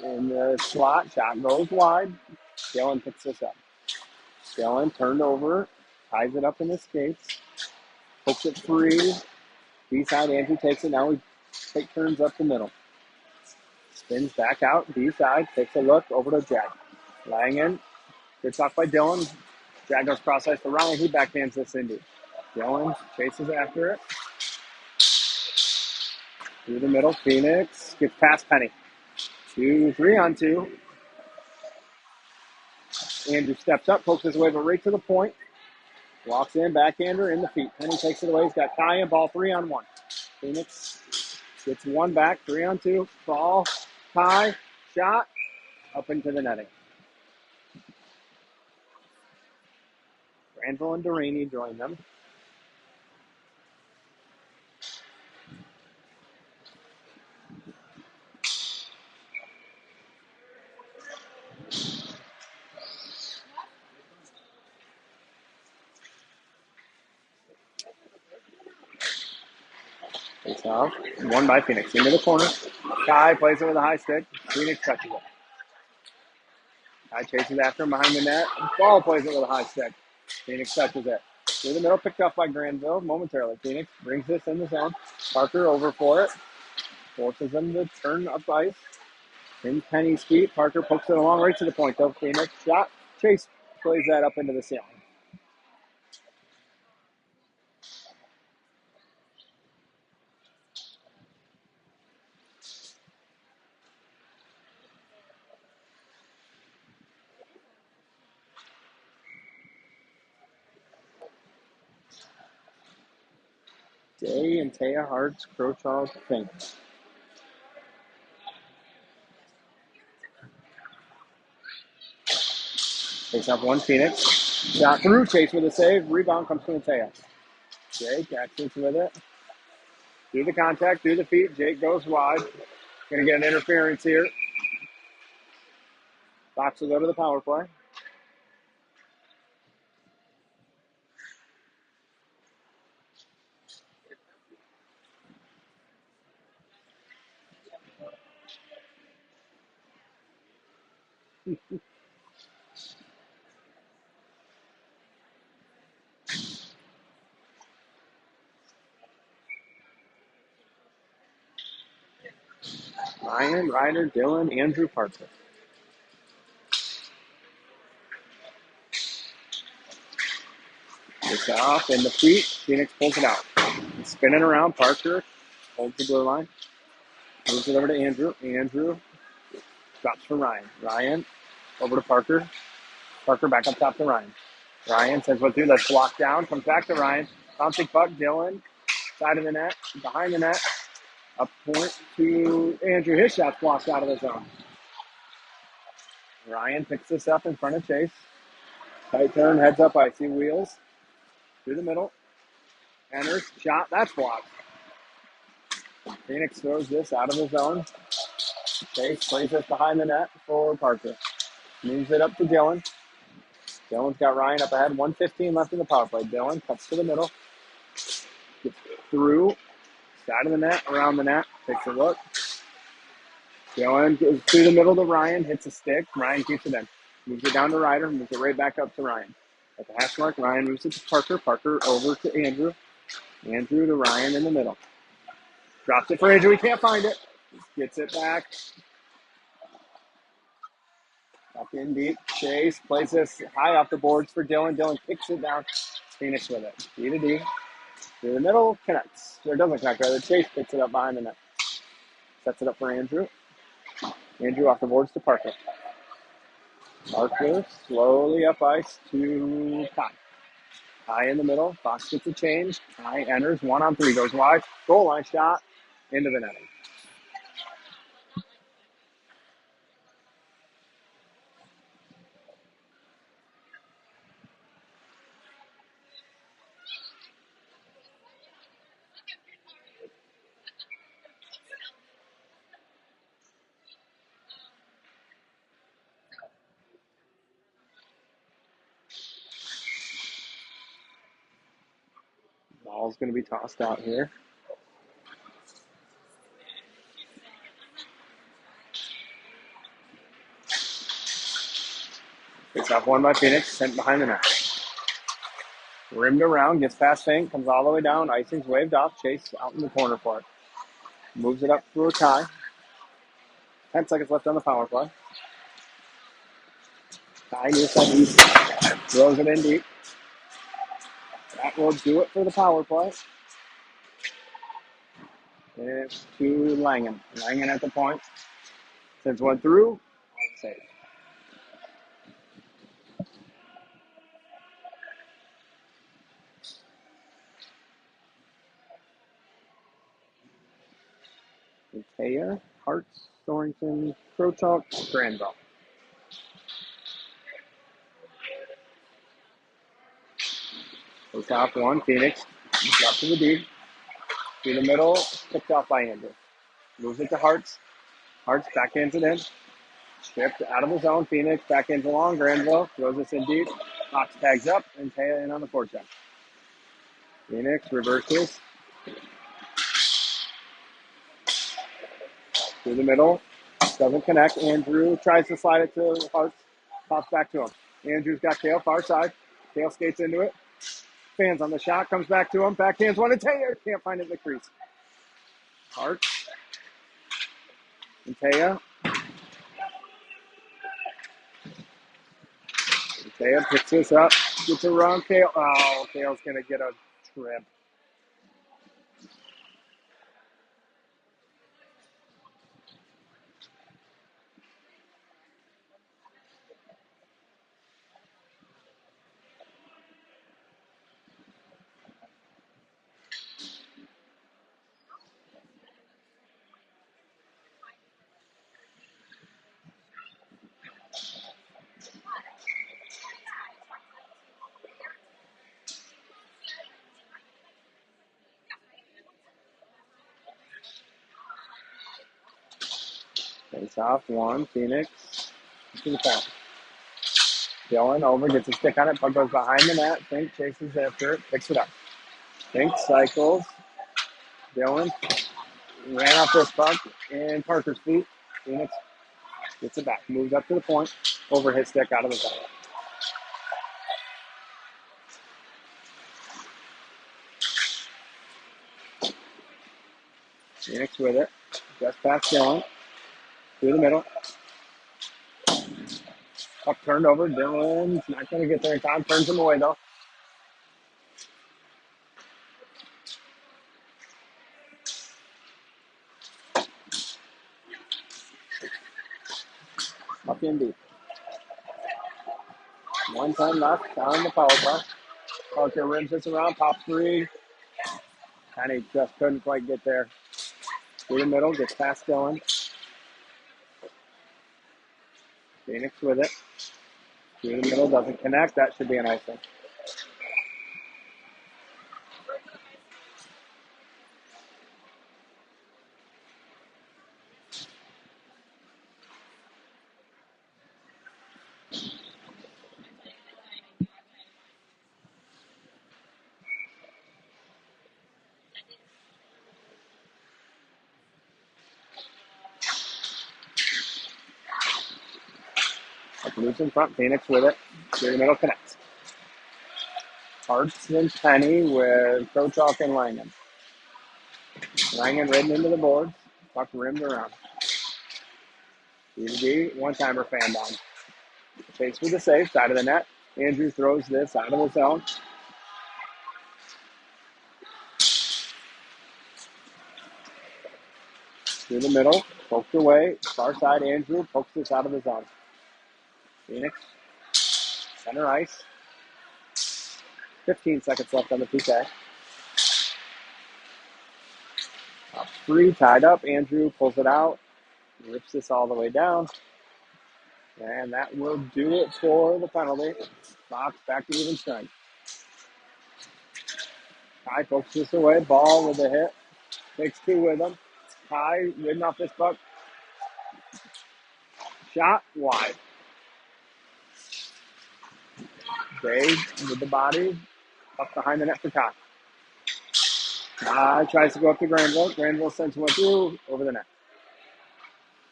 Speaker 1: In the slot. Shot goes wide. Dylan picks this up. Dylan turned over. Ties it up in the skates. Hooks it free. B-side. Andrew takes it. Now we take turns up the middle. Spins back out. B-side. Takes a look. Over to Jack. Langan. Good talk by Dylan. Jack goes cross ice to Ryan. He backhands this into. Dylan chases after it. Through the middle. Phoenix gets past Penny. 3-on-2. Andrew steps up, pokes his way right to the point. Walks in, backhander in the feet. Penny takes it away. He's got Ty and ball 3-on-1. Phoenix gets one back. 3-on-2. Ball. Ty. Shot. Up into the netting. Granville and Delaney join them. It's off. One by Phoenix. Into the corner. Kai plays it with a high stick. Phoenix touches it. Kai chases after him behind the net. Ball plays it with a high stick. Phoenix touches it. Through the middle, picked up by Granville momentarily. Phoenix brings this in the zone. Parker over for it. Forces them to turn up ice. In Penny's feet. Parker pokes it along right to the point, though. Phoenix shot. Chase plays that up into the ceiling. Day and Taya Hart's Crowchild Fink. Takes up one Phoenix. Shot through. Chase with a save. Rebound comes from Taya. Jake actions with it. Through the contact, through the feet. Jake goes wide. Going to get an interference here. Fox will go to the power play. Ryan, Ryder, Dylan, Andrew, Parker. It's off in the feet. Phoenix pulls it out. It's spinning around. Parker holds the blue line. Moves it over to Andrew. Andrew drops for Ryan. Ryan over to Parker. Parker back up top to Ryan. Ryan says what do. Let's block down. Comes back to Ryan. Bouncing puck. Dylan. Side of the net. Behind the net. Up point to Andrew. His shot's blocked out of the zone. Ryan picks this up in front of Chase. Tight turn. Heads up icy. Wheels. Through the middle. Enters. Shot. That's blocked. Phoenix throws this out of the zone. Chase plays this behind the net for Parker. Moves it up to Dylan. Dylan's got Ryan up ahead. 1:15 left in the power play. Dylan cuts to the middle. Gets through. Side of the net. Around the net. Takes a look. Dylan goes through the middle to Ryan. Hits a stick. Ryan keeps it in. Moves it down to Ryder. Moves it right back up to Ryan. At the hash mark, Ryan moves it to Parker. Parker over to Andrew. Andrew to Ryan in the middle. Drops it for Andrew. He can't find it. Gets it back. Up in deep. Chase plays this high off the boards for Dylan. Dylan kicks it down. Phoenix with it. D to D. Through the middle. Connects. Or doesn't connect, rather. Chase picks it up behind the net. Sets it up for Andrew. Andrew off the boards to Parker. Parker slowly up ice to Kai. Kai in the middle. Fox gets a change. Kai enters. 1-on-3. Goes wide. Goal line shot. Into the netting. Ball's going to be tossed out here. It's off one by Phoenix, sent behind the net. Rimmed around, gets past Fink, comes all the way down. Icing's waved off. Chase out in the corner for it. Moves it up through a tie. 10 seconds left on the power play. Tie near side east. Throws it in deep. That will do it for the power play. It's to Langen. Langen at the point. Sends one through. Save. Ikea, Hartz, Thornton, Crochalk, Granville. Goes off one. Phoenix. Up to the deep. Through the middle. Picked off by Andrew. Moves it to Hartz. Hartz backhands it in. Stripped out of the zone. Phoenix back into long. Granville throws this in deep. Fox tags up and Taya in on the forecheck. Phoenix reverses. Through the middle. Doesn't connect. Andrew tries to slide it to Hartz. Pops back to him. Andrew's got Kale far side. Kale skates into it. Fans on the shot. Comes back to him. Backhands one to Taya. Can't find it in the crease. Hartz. And Taya. Taya picks this up. Gets around Kale. Oh, Kale's going to get a trip. Face off one. Phoenix to the foul. Dylan over, gets a stick on it, puck goes behind the net. Fink chases after it, picks it up. Fink cycles. Dylan ran off this puck in Parker's feet. Phoenix gets it back, moves up to the point, over his stick out of the zone. Phoenix with it, just past Dylan, through the middle. Puck turned over. Dylan's not going to get there in time. Turns him away though. Up in deep. 1:10 left on the power play. Parker rims this around, pop three. And he just couldn't quite get there. Through the middle, gets past Dylan. Phoenix with it. Through the middle, doesn't connect. That should be an icing. Up loose in front, Phoenix with it. Through the middle, connects. Hartz and Penny with Crochalk and Langen. Langen ridden into the boards. Puck rimmed around. D, one-timer fan down. Chase for the save, side of the net. Andrew throws this out of the zone. Through the middle, poked away. Far side, Andrew pokes this out of the zone. Phoenix, center ice. 15 seconds left on the PK. Free, tied up. Andrew pulls it out. Rips this all the way down. And that will do it for the penalty. Fox back to even strength. Kai pokes this away. Ball with a hit. Takes two with him. Kai ridden off this puck. Shot wide. Dave with the body. Up behind the net for Kai. Kai tries to go up to Granville. Granville sends one through over the net.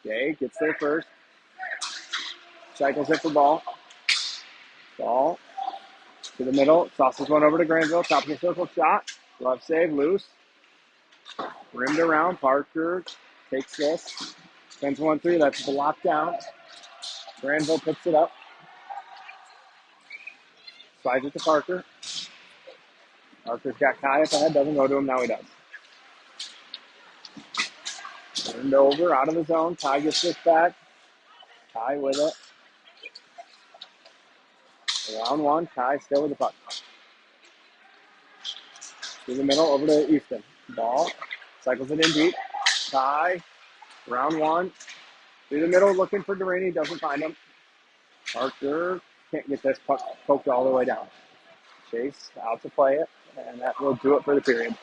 Speaker 1: Day gets there first. Cycles it for ball. Ball to the middle. Tosses one over to Granville. Top of the circle shot. Glove save. Loose. Rimmed around. Parker takes this. Sends one through. That's blocked down. Granville picks it up. Slides it to Parker. Parker's got Kai up ahead. Doesn't go to him. Now he does. Turned over. Out of the zone. Kai gets this back. Kai with it. Round one. Kai still with the puck. Through the middle. Over to Easton. Ball. Cycles it in deep. Kai. Round one. Through the middle. Looking for Delaney. Doesn't find him. Parker can't get this puck poked all the way down. Chase out to play it. And that will do it for the period.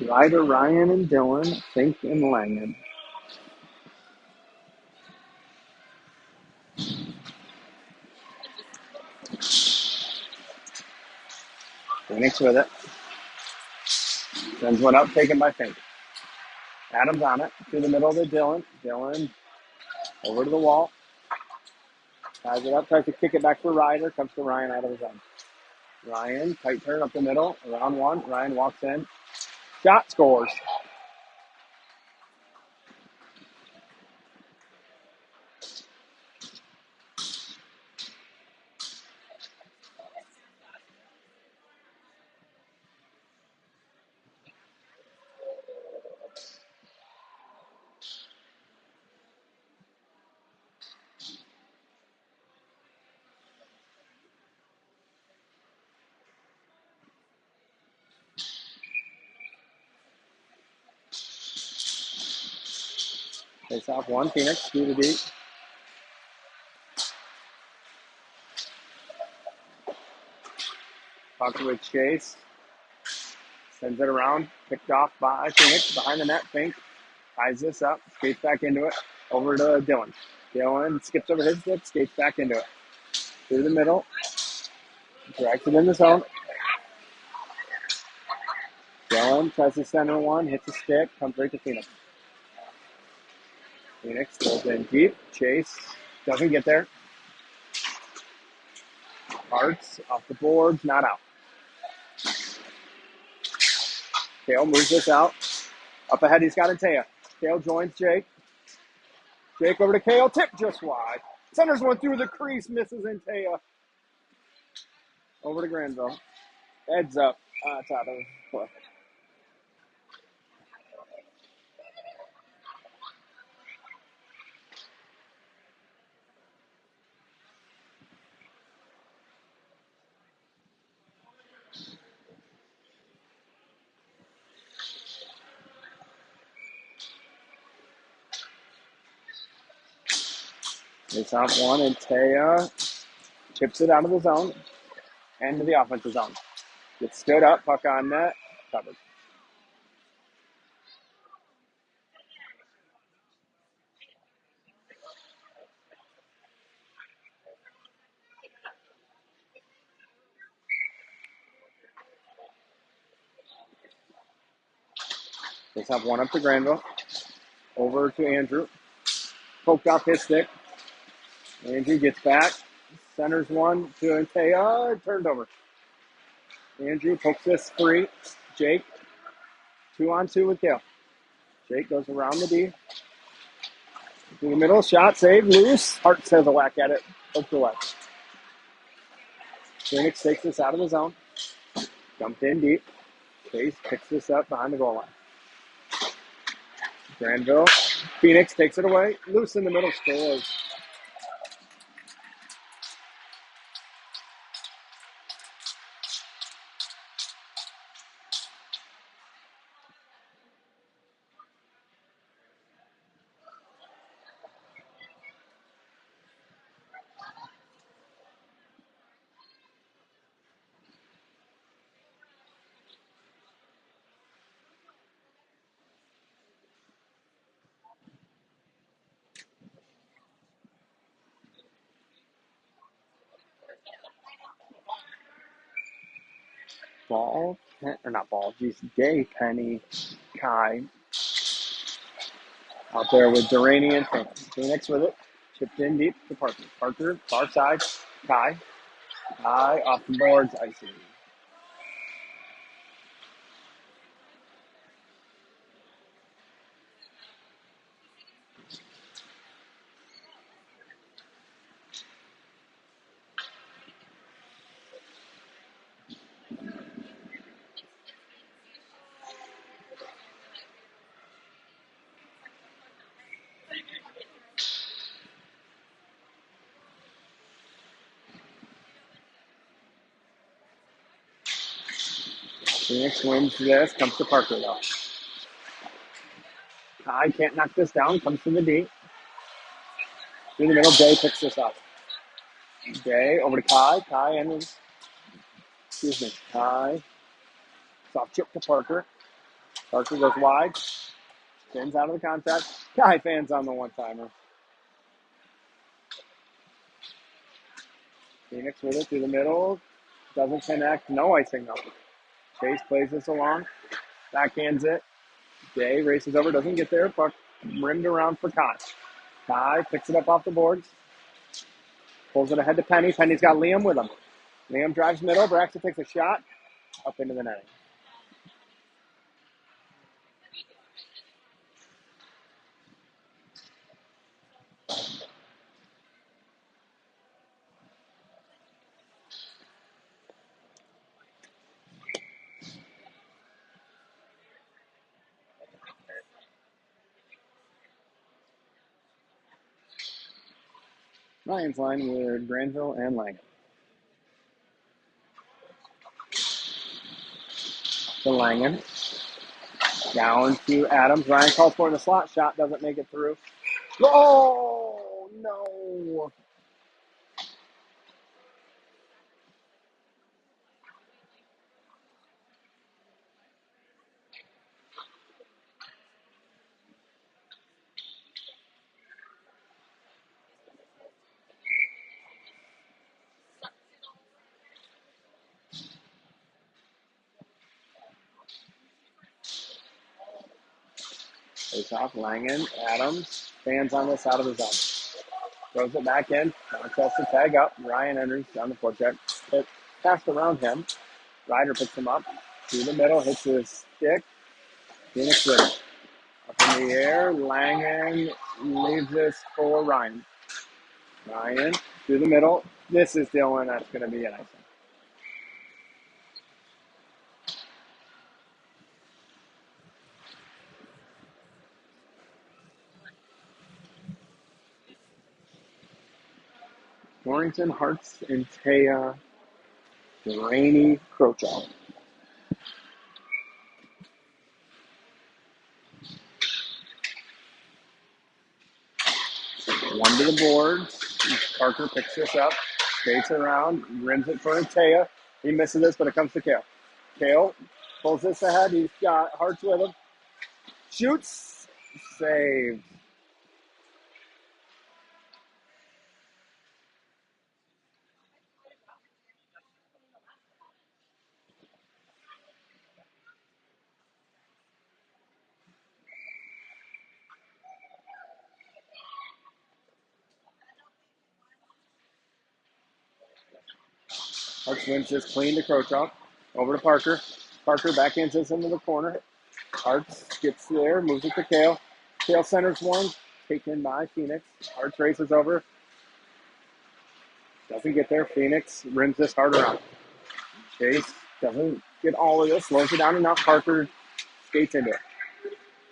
Speaker 1: Ryder, Ryan, and Dylan, Fink, and Langen. Phoenix with it. Sends one up, taken by Fink. Adams on it. Through the middle to Dylan. Dylan over to the wall. Ties it up, tries to kick it back for Ryder. Comes to Ryan out of his zone. Ryan, tight turn up the middle. Round one. Ryan walks in. Shot, scores. Face off one. Phoenix through the deep. Talks with Chase. Sends it around. Picked off by Phoenix. Behind the net. Fink ties this up. Skates back into it. Over to Dylan. Dylan skips over his stick. Skates back into it. Through the middle. Drags it in the zone. Dylan tries to center one. Hits a stick. Comes right to Phoenix. Phoenix goes in deep. Chase doesn't get there. Hearts off the boards. Not out. Kale moves this out. Up ahead, he's got Antea. Kale joins Jake. Jake over to Kale. Tip just wide. Centers one through the crease, misses Antea. Over to Granville. Heads up. It's out of play. It's out one, and Taya chips it out of the zone and to the offensive zone. Gets stood up, puck on net, covered. Let's have one up to Granville. Over to Andrew. Poked off his stick. Andrew gets back. Centers one to Antea. Turned over. Andrew pokes this free. Jake. 2-on-2 with Kale. Jake goes around the D. In the middle. Shot saved. Loose. Hart has a whack at it. Poked away. Phoenix takes this out of the zone. Jumped in deep. Chase picks this up behind the goal line. Granville. Phoenix takes it away. Loose in the middle. Scores. Ball, or not ball, geez, Gay, Penny, Kai, out there with Durrani and Phoenix. Phoenix with it, chipped in deep to Parker. Parker, far side, Kai, Kai off the boards, icing. Phoenix wins this, comes to Parker though. Kai can't knock this down, comes to the D. Through the middle, Day picks this up. Day over to Kai, Kai and his, Kai. Soft chip to Parker. Parker goes wide, spins out of the contact. Kai fans on the one-timer. Phoenix with it through the middle. Doesn't connect. No icing though. Chase plays this along. Backhands it. Day races over. Doesn't get there. Puck rimmed around for Kai. Kai picks it up off the boards. Pulls it ahead to Penny. Penny's got Liam with him. Liam drives middle. Braxton takes a shot. Up into the netting. Ryan's line with Granville and Lang. To Langen. Down to Adams. Ryan calls for the slot shot. Doesn't make it through. Oh, no. Face off. Langen. Adams. Fans on this out of the zone. Throws it back in. Contest to tag up. Ryan enters down the forecheck. It passed around him. Ryder picks him up. Through the middle. Hits his stick. Phoenix with it. Up in the air. Langen leaves this for Ryan. Ryan through the middle. This is Dylan. That's going to be an icing. Warrington, Hartz, and Taya, Rainey, Crochow. One to the boards. Parker picks this up, skates around, rims it for Taya. He misses this, but it comes to Kale. Kale pulls this ahead. He's got Hartz with him. Shoots. Save. Hartz wins this clean to Crochow. Over to Parker. Parker backhands this into the corner. Hartz gets there, moves it to Kale. Kale centers one, taken by Phoenix. Hartz races over. Doesn't get there. Phoenix rims this hard around. Chase doesn't get all of this. Slows it down enough. Parker skates into it.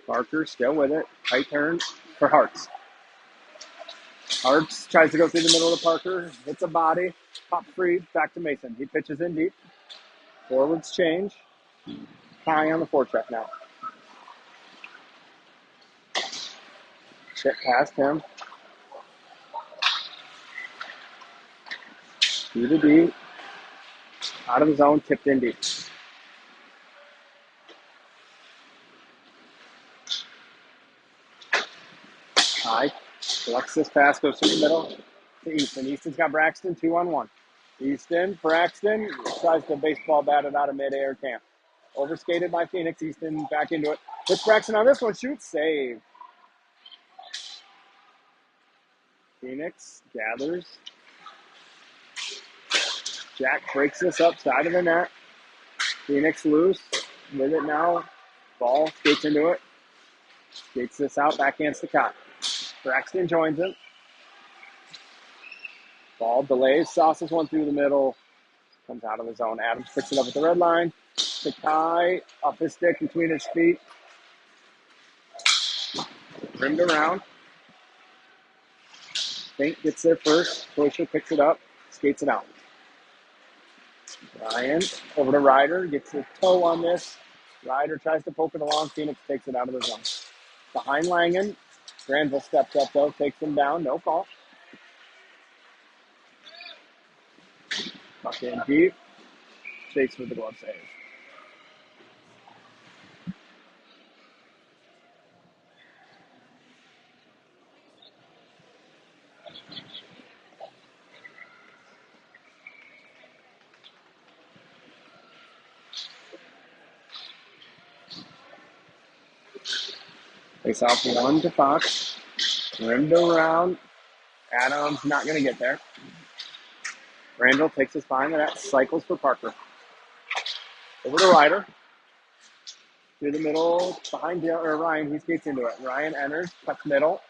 Speaker 1: Parker still with it. Tight turn for Hartz. Hartz tries to go through the middle of Parker. Hits a body. Pop free. Back to Mason. He pitches in deep. Forwards change. High on the forecheck now. Chip past him. Through the D. Out of the zone. Tipped in deep. High. Collects this pass. Goes through the middle to Easton. Easton's got Braxton 2-on-1. Easton, Braxton tries to baseball bat it out of midair. Can't. Overskated by Phoenix. Easton back into it. Hits Braxton on this one. Shoots. Save. Phoenix gathers. Jack breaks this up side of the net. Phoenix loose. With it now. Ball skates into it. Skates this out. Backhands to Cott. Braxton joins him. Ball delays. Sauces one through the middle. Comes out of the zone. Adams picks it up at the red line. Sakai up his stick between his feet. Rimmed around. Fink gets there first. Kosher picks it up. Skates it out. Ryan over to Ryder. Gets a toe on this. Ryder tries to poke it along. Phoenix takes it out of the zone. Behind Langen. Granville steps up though. Takes him down. No call. Tuck in deep. Chase with the glove save. Face off one to Fox. Rimmed around. Adams not going to get there. Randall takes his time, and that cycles for Parker. Over to Ryder. Through the middle, behind Ryan. He skates into it. Ryan enters, cuts middle.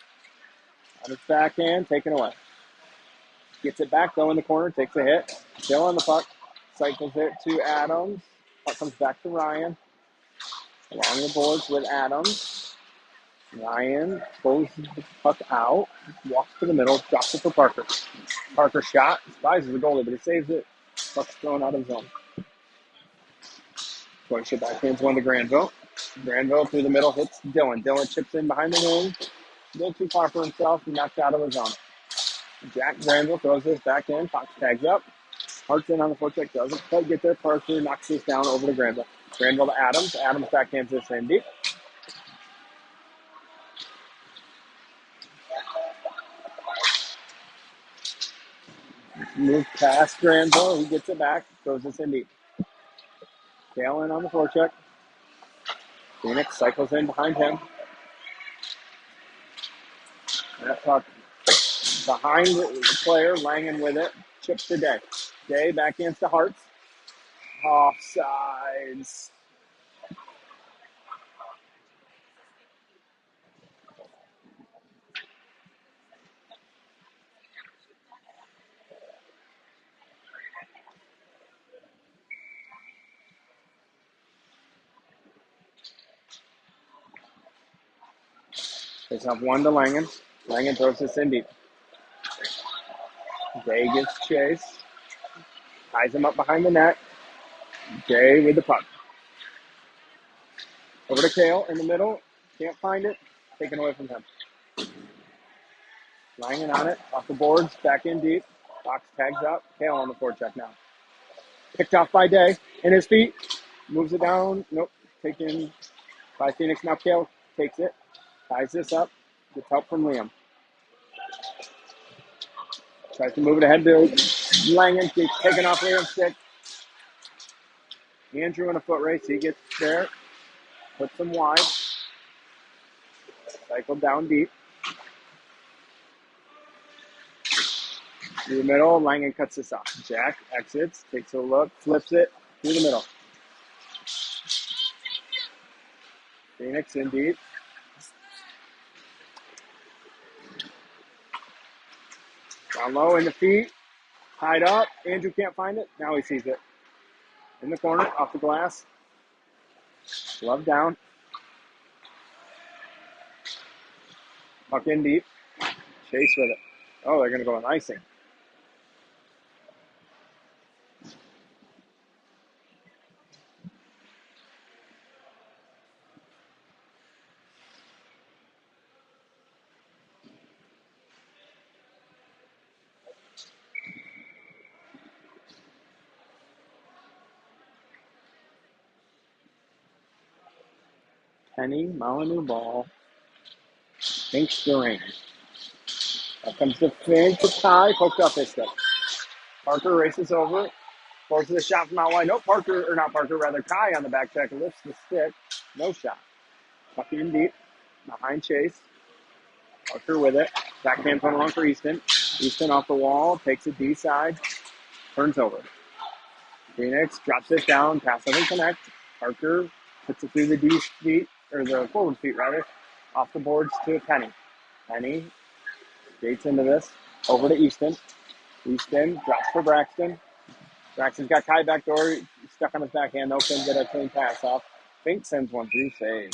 Speaker 1: On his backhand, taken away. Gets it back, though, in the corner, takes a hit. Still on the puck. Cycles it to Adams. Puck comes back to Ryan. Along the boards with Adams. Ryan pulls the puck out, walks to the middle, drops it for Parker. Parker shot, spies the goalie, but he saves it. Puck's thrown out of zone. Deutsche backhands one to Granville. Granville through the middle hits Dylan. Dylan chips in behind the wing. A little too far for himself. He knocks out of the zone. Jack Granville throws this back in. Fox tags up. Hart's in on the forecheck. Doesn't quite get there. Parker knocks this down over to Granville. Granville to Adams. Adams backhands this in deep. Move past Granville. He gets it back. Throws this in deep. Galen on the forecheck. Phoenix cycles in behind him. That puck behind the player. Langen with it. Chips to Day. Day back against the Hearts. Offsides. Face off one to Langen. Langen throws this in deep. Jay gets chase. Ties him up behind the net. Jay with the puck. Over to Kale in the middle. Can't find it. Taken away from him. Langen on it. Off the boards. Back in deep. Box tags up. Kale on the forecheck now. Picked off by Day. In his feet. Moves it down. Nope. Taken by Phoenix. Now Kale takes it. Ties this up. Gets help from Liam. Tries to move it ahead to Langen. Keeps taking off Liam's stick. Andrew in a foot race. He gets there. Puts him wide. Cycled down deep. Through the middle. Langen cuts this off. Jack exits. Takes a look. Flips it. Through the middle. Phoenix in deep. Down low in the feet. Tied up. Andrew can't find it. Now he sees it. In the corner. Off the glass. Glove down. Puck in deep. Chase with it. Oh, they're going to go on icing. Penny, Molyneux ball. Finks the ring. Up comes the Fink to tie. Poked off his stick. Parker races over. Forces a shot from out wide. No, Kai on the back check. Lifts the stick. No shot. Puck in deep. Behind Chase. Parker with it. Backhand coming along for Easton. Easton off the wall. Takes it D side. Turns over. Phoenix drops it down. Pass doesn't connect. Parker puts it through the D feet, or the forward feet rather. Off the boards to Penny. Penny skates into this. Over to Easton. Easton drops for Braxton. Braxton's got Kai back door. He's stuck on his backhand. No, can get a clean pass off. Fink sends one through. Save.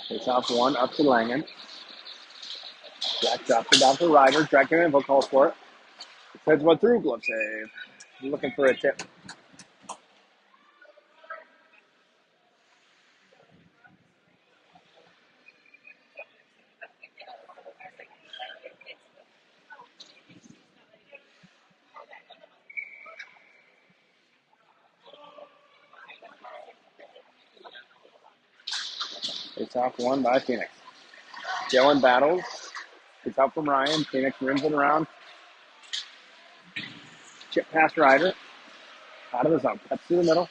Speaker 1: Takes off one up to Langen. Jack drops it down to Ryder. Dragon info calls for it. Sends one through. Glove save. Looking for a tip. Takes off one by Phoenix. Dylan battles. It's out from Ryan. Phoenix rims it around. Chip past Ryder. Out of the zone. Cuts through the middle.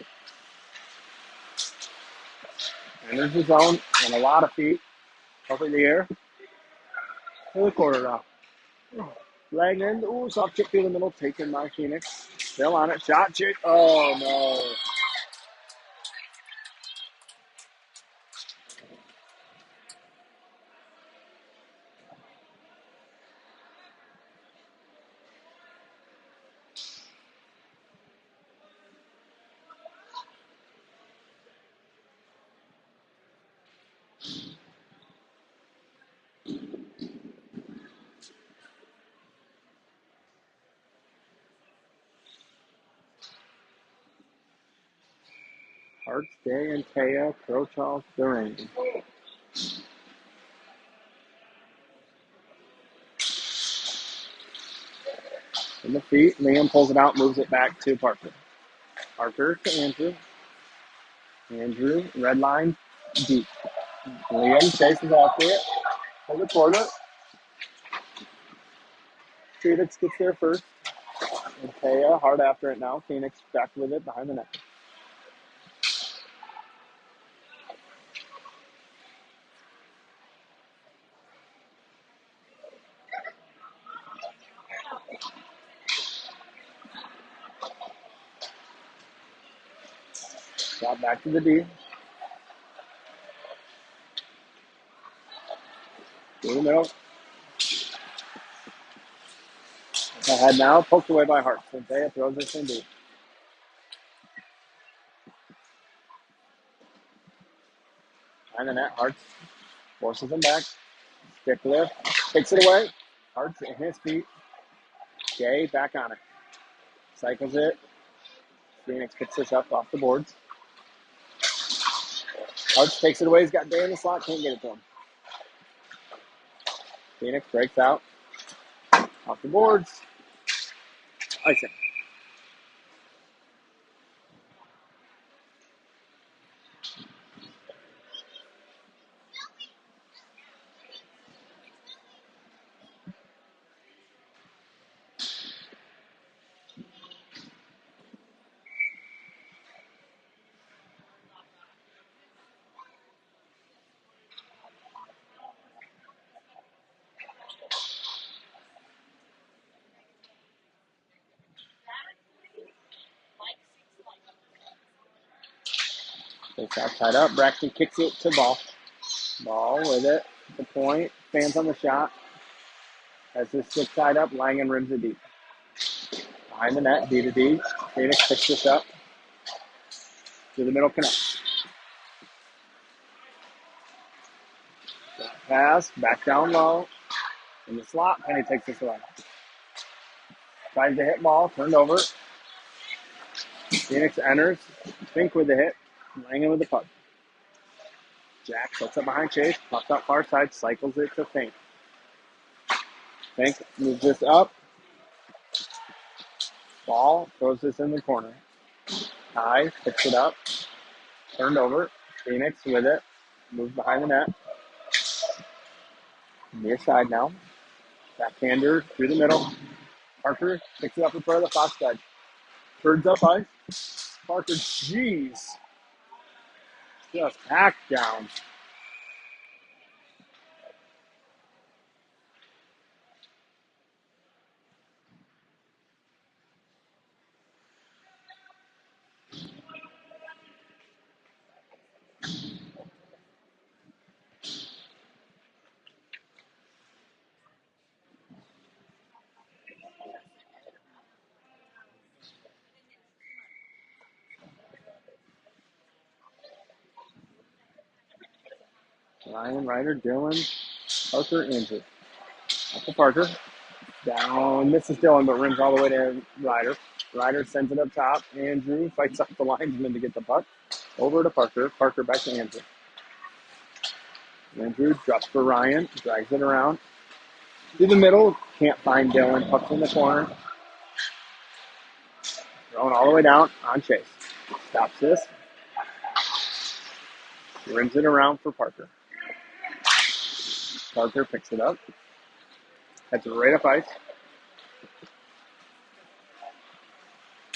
Speaker 1: Enters the zone. And a lot of feet. Over the air. To the quarter now. Langen. Ooh, soft chip through the middle. Taken by Phoenix. Still on it. Shot. Chip. Oh, no. Hart's Day and Taya approach off the ring. In the feet, Liam pulls it out, moves it back to Parker. Parker to Andrew. Andrew, red line, deep. Liam chases after it. Hold the corner. Phoenix gets there first. And Taya hard after it now. Phoenix back with it behind the net. Shot back to the D. Through the middle. Ahead now. Poked away by Hart. Cynthia throws this in deep. Behind the net. Hart forces him back. Stick lift. Takes it away. Hart's in his feet. Jay back on it. Cycles it. Phoenix picks this up off the boards. Hart takes it away. He's got Day in the slot. Can't get it to him. Phoenix breaks out. Off the boards. Icing. Takes out tied up. Braxton kicks it to Ball. Ball with it. The point. Fans on the shot. Has this stick tied up. Langen rims it deep. Behind the net. D to D. Phoenix picks this up. To the middle connect. Pass. Back down low. In the slot. Penny takes this away. Tries to hit Ball. Turned over. Phoenix enters. Fink with the hit. Langen with the puck. Jack sets up behind Chase. Pucked up far side. Cycles it to Fink. Fink moves this up. Ball throws this in the corner. Ty picks it up. Turned over. Phoenix with it. Moves behind the net. Near side now. Backhander through the middle. Parker picks it up in front of the Fox side. Birds up ice. Parker, jeez. Just hacked down. Ryan, Ryder, Dylan, Parker, Andrew. Up to Parker. Down, misses Dylan, but rims all the way to Ryder. Ryder sends it up top. Andrew fights up the linesman to get the puck. Over to Parker. Parker back to Andrew. Andrew drops for Ryan. Drags it around. Through the middle. Can't find Dylan. Puck's in the corner. Thrown all the way down on Chase. Stops this. Rims it around for Parker. Parker picks it up. Heads it right up ice.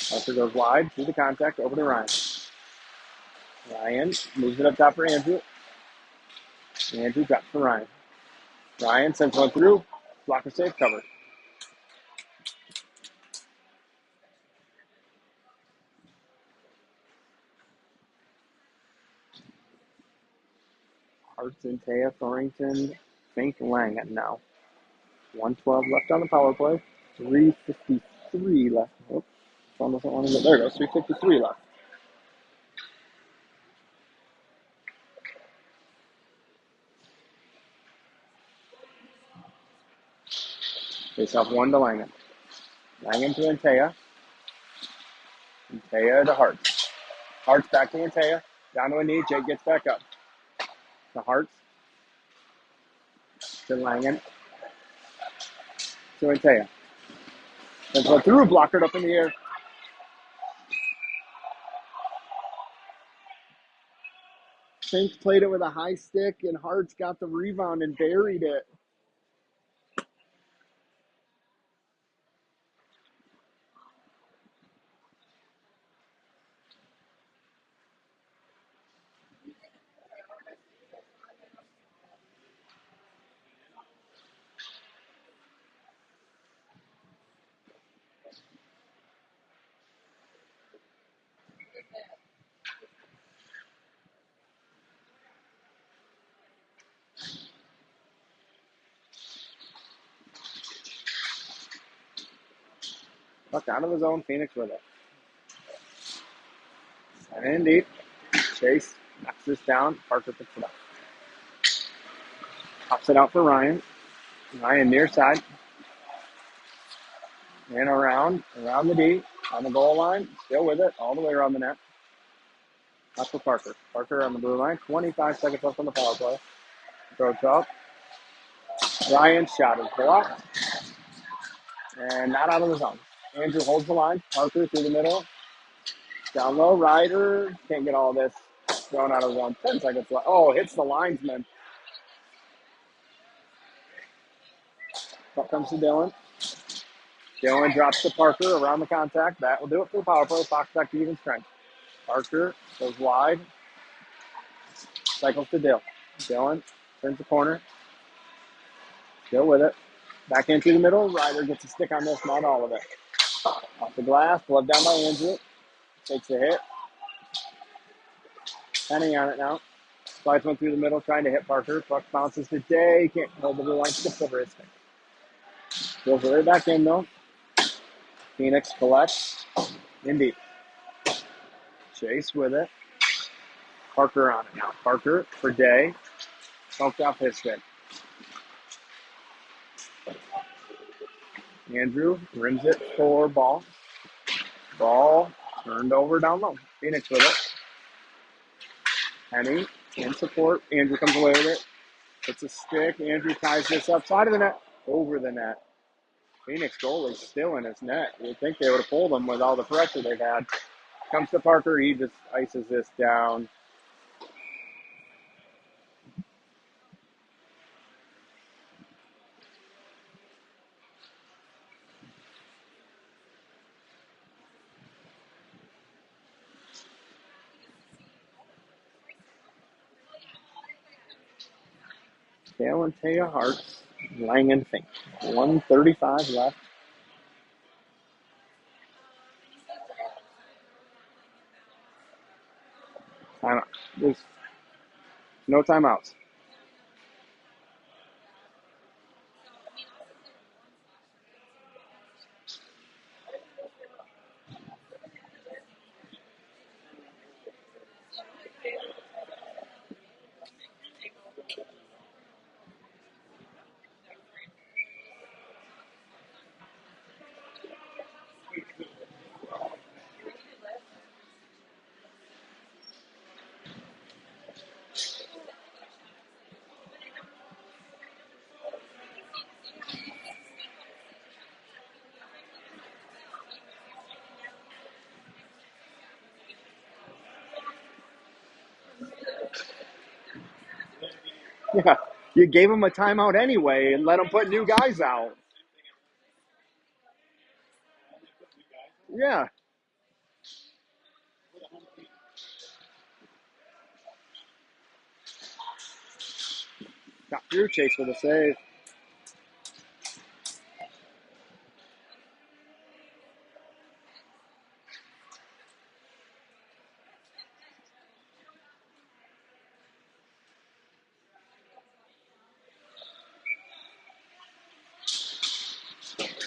Speaker 1: Parker goes wide through the contact over to Ryan. Ryan moves it up top for Andrew. Andrew drops for Ryan. Ryan sends one through. Blocker save covered. Hartson, Taya, Thornton, Fink, Langen now. 1:12 left on the power play. 3:53 left. Oh, phone doesn't want to go. There it goes. 3:53 left. Face off one to Langen. Langen to Antea. Antea to Hartz. Hartz back to Antea. Down to a knee. Jake gets back up. To Hartz. To Langen. To Antea. Then go through. Blockered up in the air. Fink played it with a high stick, and Hartz got the rebound and buried it. Puck out of the zone. Phoenix with it. And in deep. Chase knocks this down. Parker picks it up. Pops it out for Ryan. Ryan near side. And around the D. On the goal line. Still with it. All the way around the net. That's for Parker. Parker on the blue line. 25 seconds left on the power play. Throws up. Ryan's shot is blocked. And not out of the zone. Andrew holds the line. Parker through the middle. Down low. Ryder. Can't get all this. Thrown out of the zone. 10 seconds left. Oh, hits the linesman. Up comes to Dylan. Dylan drops to Parker around the contact. That will do it for the power play. Fox back to even strength. Parker goes wide. Cycles to Dill. Dylan turns the corner. Still with it. Back into the middle. Ryder gets a stick on this. Not all of it. Off the glass. Glove down by Andrew. Takes the hit. Penny on it now. Slides one through the middle, trying to hit Parker. Puck bounces to Day. Can't hold the blue line. Skips over his stick. Goes right back in, though. Phoenix collects. Indeed. Chase with it. Parker on it now. Parker for Day. Bumped off his stick. Andrew rims it for Ball. Ball turned over down low. Phoenix with it. Penny in support. Andrew comes away with it. It's a stick. Andrew ties this up. Side of the net. Over the net. Phoenix goalie still in his net. You'd think they would have pulled him with all the pressure they've had. Comes to Parker. He just ices this down. Dale and Taya Hart's Langen Fink. 1:35 left. Timeout. There's no timeouts. Yeah, you gave him a timeout anyway and let him put new guys out. Yeah. Got through. Chase with a save.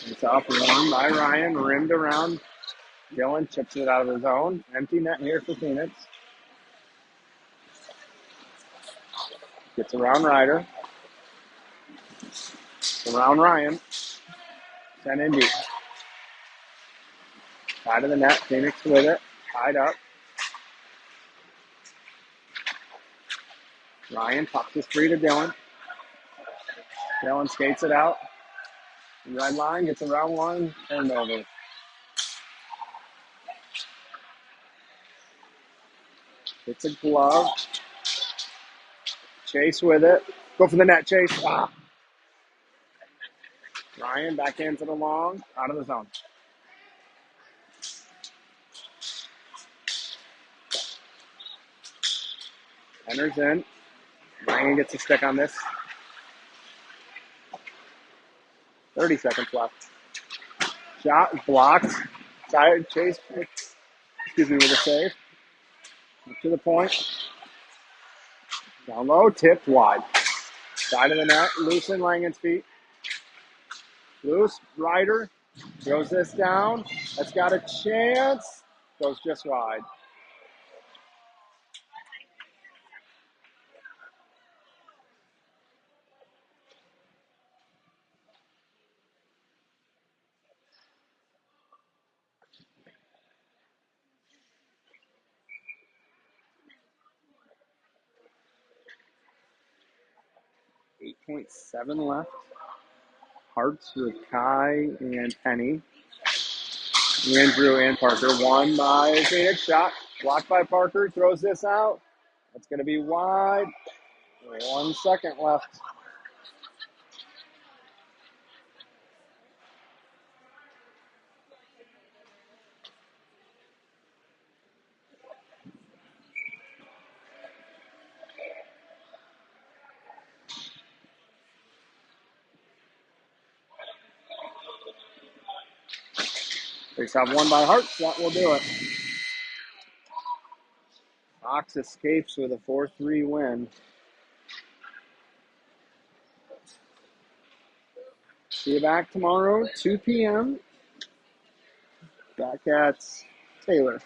Speaker 1: It's off one by Ryan. Rimmed around. Dylan chips it out of the zone. Empty net here for Phoenix. Gets around Ryder. Around Ryan. Sent in deep. Side of the net. Phoenix with it. Tied up. Ryan pops his free to Dylan. Dylan skates it out. Red line. Gets around one. Turned over. It's a glove. Chase with it. Go for the net, Chase. Ah. Ryan back into the long. Out of the zone. Enters in. Ryan gets a stick on this. 30 seconds left. Shot blocked. Side Chase. With a save. Up to the point. Down low. Tipped wide. Side of the net. Loose in Langen's feet. Loose. Ryder. Throws this down. That's got a chance. Goes just wide. .7 left. Hearts with Kai and Penny. Andrew and Parker. One by Phoenix. Shot. Blocked by Parker. Throws this out. That's going to be wide. 1 second left. Face off one by Hearts. That will do it. Ox escapes with a 4-3 win. See you back tomorrow, 2 p.m. Back at Taylor.